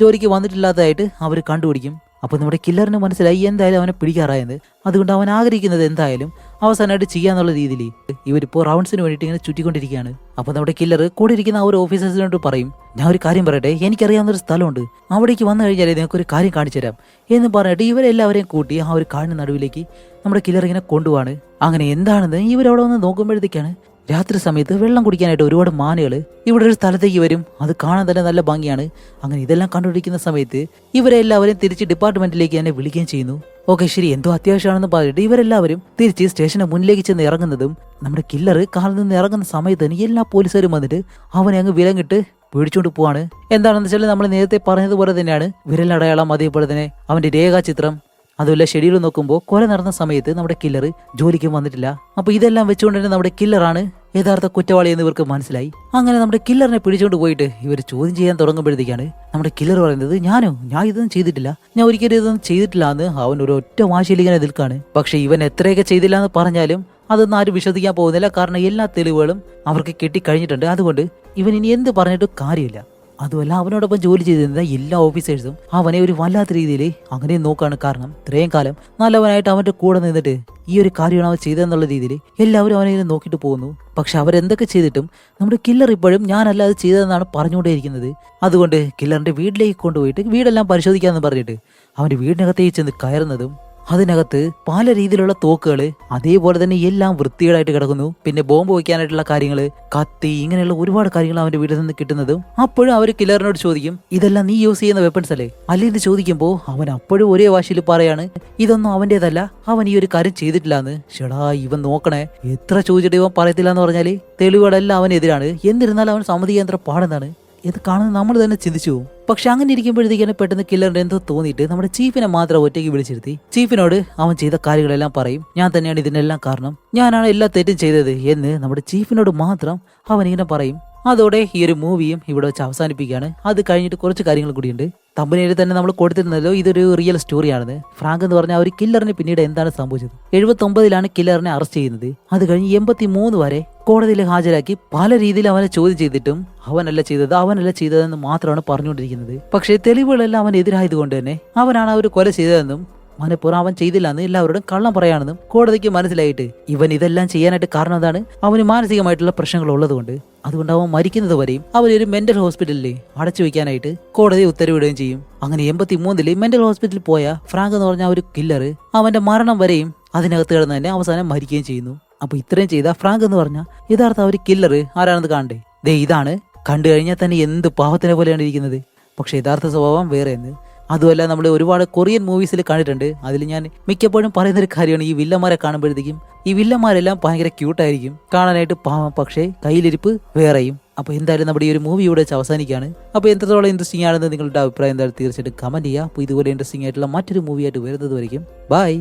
ജോലിക്ക് വന്നിട്ടില്ലാത്തതായിട്ട് അവർ കണ്ടുപിടിക്കും. അപ്പോൾ നമ്മുടെ കില്ലറിന് മനസ്സിലായി എന്തായാലും അവനെ പിടിക്കാറായെന്ന്. അതുകൊണ്ട് അവൻ ആഗ്രഹിക്കുന്നത് എന്തായാലും അവസാനമായിട്ട് ചെയ്യാന്നുള്ള രീതിയിൽ ഇവരിപ്പോൾ റൗണ്ട്സിന് വേണ്ടിയിട്ട് ഇങ്ങനെ ചുറ്റിക്കൊണ്ടിരിക്കുകയാണ്. അപ്പോൾ നമ്മുടെ കില്ലർ കൂടെ ഇരിക്കുന്ന ആ ഒരു ഓഫീസേഴ്സിനോട് പറയും, ഞാൻ ഒരു കാര്യം പറയട്ടെ, എനിക്കറിയാവുന്ന ഒരു സ്ഥലമുണ്ട്, അവിടേക്ക് വന്നു കഴിഞ്ഞാൽ നിങ്ങൾക്കൊരു കാര്യം കാണിച്ചു തരാം എന്ന് പറഞ്ഞിട്ട് ഇവരെല്ലാവരെയും കൂട്ടി ആ ഒരു കാടിന് നടുവിലേക്ക് നമ്മുടെ കില്ലർ ഇങ്ങനെ കൊണ്ടുപോവാണ്. അങ്ങനെ എന്താണെന്ന് ഇവരവിടെ വന്ന് നോക്കുമ്പോഴത്തേക്കാണ് രാത്രി സമയത്ത് വെള്ളം കുടിക്കാനായിട്ട് ഒരുപാട് മാനുകൾ ഇവിടെ ഒരു സ്ഥലത്തേക്ക് വരും. അത് കാണാൻ തന്നെ നല്ല ഭംഗിയാണ്. അങ്ങനെ ഇതെല്ലാം കണ്ടുപിടിക്കുന്ന സമയത്ത് ഇവരെല്ലാവരും തിരിച്ച് ഡിപ്പാർട്ട്മെന്റിലേക്ക് തന്നെ വിളിക്കുകയും ചെയ്യുന്നു. ഓക്കെ ശരി, എന്തോ അത്യാവശ്യമാണെന്ന് പറഞ്ഞിട്ട് ഇവരെല്ലാവരും തിരിച്ച് സ്റ്റേഷന് മുന്നിലേക്ക് ചെന്ന് ഇറങ്ങുന്നതും നമ്മുടെ കില്ലർ കാറിൽ നിന്ന് ഇറങ്ങുന്ന സമയത്ത് തന്നെ എല്ലാ പോലീസുകാരും വന്നിട്ട് അവനെ അങ്ങ് വിലങ്ങിട്ട് പേടിച്ചോണ്ട് പോവാണ്. എന്താണെന്ന് വെച്ചാൽ നമ്മൾ നേരത്തെ പറഞ്ഞതുപോലെ തന്നെയാണ് വിരലടയാളം, അതേപോലെ തന്നെ അവന്റെ രേഖാചിത്രം, അതുപോലെ ഷെഡ്യൂൾ നോക്കുമ്പോൾ കൊല നടന്ന സമയത്ത് നമ്മുടെ കില്ലർ ജോലിക്കും വന്നിട്ടില്ല. അപ്പൊ ഇതെല്ലാം വെച്ചുകൊണ്ട് തന്നെ നമ്മുടെ കില്ലറാണ് യഥാർത്ഥ കുറ്റവാളി എന്ന് ഇവർക്ക് മനസ്സിലായി. അങ്ങനെ നമ്മുടെ കില്ലറിനെ പിടിച്ചോണ്ട് പോയിട്ട് ഇവർ ചോദ്യം ചെയ്യാൻ തുടങ്ങുമ്പോഴത്തേക്കാണ് നമ്മുടെ കില്ലർ പറയുന്നത്, ഞാൻ ഇതൊന്നും ചെയ്തിട്ടില്ല, ഞാൻ ഒരിക്കലും ഇതൊന്നും ചെയ്തിട്ടില്ല എന്ന് അവൻ ഒരു ഒറ്റ വാശിയിൽ ഇങ്ങനെ നിൽക്കാണ്. പക്ഷെ ഇവൻ എത്രയൊക്കെ ചെയ്തില്ല എന്ന് പറഞ്ഞാലും അതൊന്നും ആരും വിശ്വസിക്കാൻ പോകുന്നില്ല. കാരണം എല്ലാ തെളിവുകളും അവർക്ക് കിട്ടിക്കഴിഞ്ഞിട്ടുണ്ട്. അതുകൊണ്ട് ഇവൻ ഇനി എന്ത് പറഞ്ഞിട്ടും കാര്യമില്ല. അതുമല്ല അവനോടൊപ്പം ജോലി ചെയ്തിരുന്ന എല്ലാ ഓഫീസേഴ്സും അവനെ ഒരു വല്ലാത്ത രീതിയിൽ അങ്ങനെ നോക്കാണ്. കാരണം ഇത്രയും കാലം നല്ലവനായിട്ട് അവന്റെ കൂടെ നിന്നിട്ട് ഈ ഒരു കാര്യമാണ് അവൻ ചെയ്തതെന്നുള്ള രീതിയിൽ എല്ലാവരും അവനെ ഇങ്ങനെ നോക്കിയിട്ട് പോകുന്നു. പക്ഷെ അവരെന്തൊക്കെ ചെയ്തിട്ടും നമ്മുടെ കില്ലർ ഇപ്പോഴും ഞാനല്ല അത് ചെയ്തതെന്നാണ് പറഞ്ഞുകൊണ്ടേയിരിക്കുന്നത്. അതുകൊണ്ട് കില്ലറിന്റെ വീട്ടിലേക്ക് കൊണ്ടുപോയിട്ട് വീടെല്ലാം പരിശോധിക്കാമെന്ന് പറഞ്ഞിട്ട് അവന്റെ വീടിനകത്തേക്ക് ചെന്ന് കയറുന്നതും അതിനകത്ത് പല രീതിയിലുള്ള തോക്കുകള്, അതേപോലെ തന്നെ എല്ലാം വൃത്തികേടായിട്ട് കിടക്കുന്നു. പിന്നെ ബോംബ് വയ്ക്കാനായിട്ടുള്ള കാര്യങ്ങള്, കത്തി, ഇങ്ങനെയുള്ള ഒരുപാട് കാര്യങ്ങൾ അവന്റെ വീട്ടിൽ നിന്ന് കിട്ടുന്നതും അപ്പോഴും അവർ കില്ലറിനോട് ചോദിക്കും, ഇതെല്ലാം നീ യൂസ് ചെയ്യുന്ന വെപ്പൺസ് അല്ലേ അല്ലേന്ന് ചോദിക്കുമ്പോൾ അവൻ അപ്പോഴും ഒരേ വാശിയിൽ പറയാണ്, ഇതൊന്നും അവന്റേതല്ല, അവൻ ഈ ഒരു കാര്യം ചെയ്തിട്ടില്ല എന്ന്. ഷെടാ ഇവൻ നോക്കണേ, എത്ര ചോദിച്ചിട്ട് ഇവൻ പറയത്തില്ല എന്ന് പറഞ്ഞാല് തെളിവുകളെല്ലാം അവനെതിരാണ്. എന്നിരുന്നാലും അവൻ സമ്മതിക്കാൻ എത്ര പാടെന്നാണ് ഇത് കാണുന്നത് നമ്മൾ തന്നെ ചിന്തിച്ചു പോകും. പക്ഷെ അങ്ങനെ ഇരിക്കുമ്പോഴത്തേക്കാണ് പെട്ടെന്ന് കില്ലറിന്റെ എന്തോ തോന്നിയിട്ട് നമ്മുടെ ചീഫിനെ മാത്രം ഒറ്റയ്ക്ക് വിളിച്ചിരുത്തി ചീഫിനോട് അവൻ ചെയ്ത കാര്യങ്ങളെല്ലാം പറയും. ഞാൻ തന്നെയാണ് ഇതിനെല്ലാം കാരണം, ഞാനാണ് എല്ലാ തെറ്റും ചെയ്തത് എന്ന് നമ്മുടെ ചീഫിനോട് മാത്രം അവൻ ഇങ്ങനെ പറയും. അതോടെ ഈ ഒരു മൂവിയും ഇവിടെ വെച്ച് അവസാനിപ്പിക്കുകയാണ്. അത് കഴിഞ്ഞിട്ട് കുറച്ച് കാര്യങ്ങൾ കൂടിയുണ്ട്. തമ്പനിയിൽ തന്നെ നമ്മൾ കൊടുത്തിരുന്നല്ലോ ഇതൊരു റിയൽ സ്റ്റോറിയാണെന്ന്. ഫ്രാങ്ക് എന്ന് പറഞ്ഞ ഒരു കില്ലറിന് പിന്നീട് എന്താണ് സംഭവിച്ചത്? 79 കില്ലറിനെ അറസ്റ്റ് ചെയ്യുന്നത്. അത് കഴിഞ്ഞ് 83 വരെ കോടതിയിൽ ഹാജരാക്കി പല രീതിയിൽ അവനെ ചോദ്യം ചെയ്തിട്ടും അവനല്ല ചെയ്തതെന്ന് മാത്രമാണ് പറഞ്ഞുകൊണ്ടിരിക്കുന്നത്. പക്ഷേ തെളിവുകളെല്ലാം അവൻ എതിരായതുകൊണ്ട് തന്നെ അവനാണ് ആ ഒരു കൊല ചെയ്തതെന്നും മനപ്പുറം അവൻ ചെയ്തില്ല എന്ന് എല്ലാവരോടും കള്ളം പറയാണെന്നും കോടതിക്ക് മനസ്സിലായിട്ട് ഇവൻ ഇതെല്ലാം ചെയ്യാനായിട്ട് കാരണം എന്താണ്? അവന് മാനസികമായിട്ടുള്ള പ്രശ്നങ്ങൾ ഉള്ളതുകൊണ്ട്. അതുകൊണ്ട് അവൻ മരിക്കുന്നത് വരെയും അവനൊരു മെന്റൽ ഹോസ്പിറ്റലിൽ അടച്ചു വെക്കാനായിട്ട് കോടതി ഉത്തരവിടുകയും ചെയ്യും. അങ്ങനെ 83 മെന്റൽ ഹോസ്പിറ്റലിൽ പോയ ഫ്രാങ്ക് എന്ന് പറഞ്ഞ ഒരു കില്ലർ അവന്റെ മരണം വരെയും അതിനകത്ത് കിടന്ന് തന്നെ അവസാനം മരിക്കുകയും ചെയ്യുന്നു. അപ്പൊ ഇത്രയും ചെയ്ത ഫ്രാങ്ക് എന്ന് പറഞ്ഞ യഥാർത്ഥ ഒരു കില്ലർ ആരാണെന്ന് കാണണ്ടേ? ദേ ഇതാണ്. കണ്ടു കഴിഞ്ഞാൽ തന്നെ എന്ത് പാവത്തിനെ പോലെയാണ് ഇരിക്കുന്നത്. പക്ഷെ യഥാർത്ഥ സ്വഭാവം വേറെയെന്ന്. അതുമല്ല നമ്മൾ ഒരുപാട് കൊറിയൻ മൂവീസിൽ കണ്ടിട്ടുണ്ട്. അതിൽ ഞാൻ മിക്കപ്പോഴും പറയുന്നൊരു കാര്യമാണ്, ഈ വില്ലന്മാരെ കാണുമ്പോഴത്തേക്കും ഈ വില്ലന്മാരെല്ലാം ഭയങ്കര ക്യൂട്ടായിരിക്കും കാണാനായിട്ട്, പാവം, പക്ഷേ കയ്യിലിരിപ്പ് വേറെയും. അപ്പോൾ എന്തായാലും നമ്മുടെ ഈ ഒരു മൂവി ഇവിടെ വെച്ച് അവസാനിക്കുകയാണ്. അപ്പോൾ എത്രത്തോളം ഇൻട്രസ്റ്റിംഗ് ആണെന്ന് നിങ്ങളുടെ അഭിപ്രായം എന്തായാലും തീർച്ചയായിട്ടും കമന്റ് ചെയ്യുക. അപ്പോൾ ഇതുപോലെ ഇൻട്രസ്റ്റിംഗ് ആയിട്ടുള്ള മറ്റൊരു മൂവിയായിട്ട് വരുന്നത് വരയ്ക്കും ബൈ.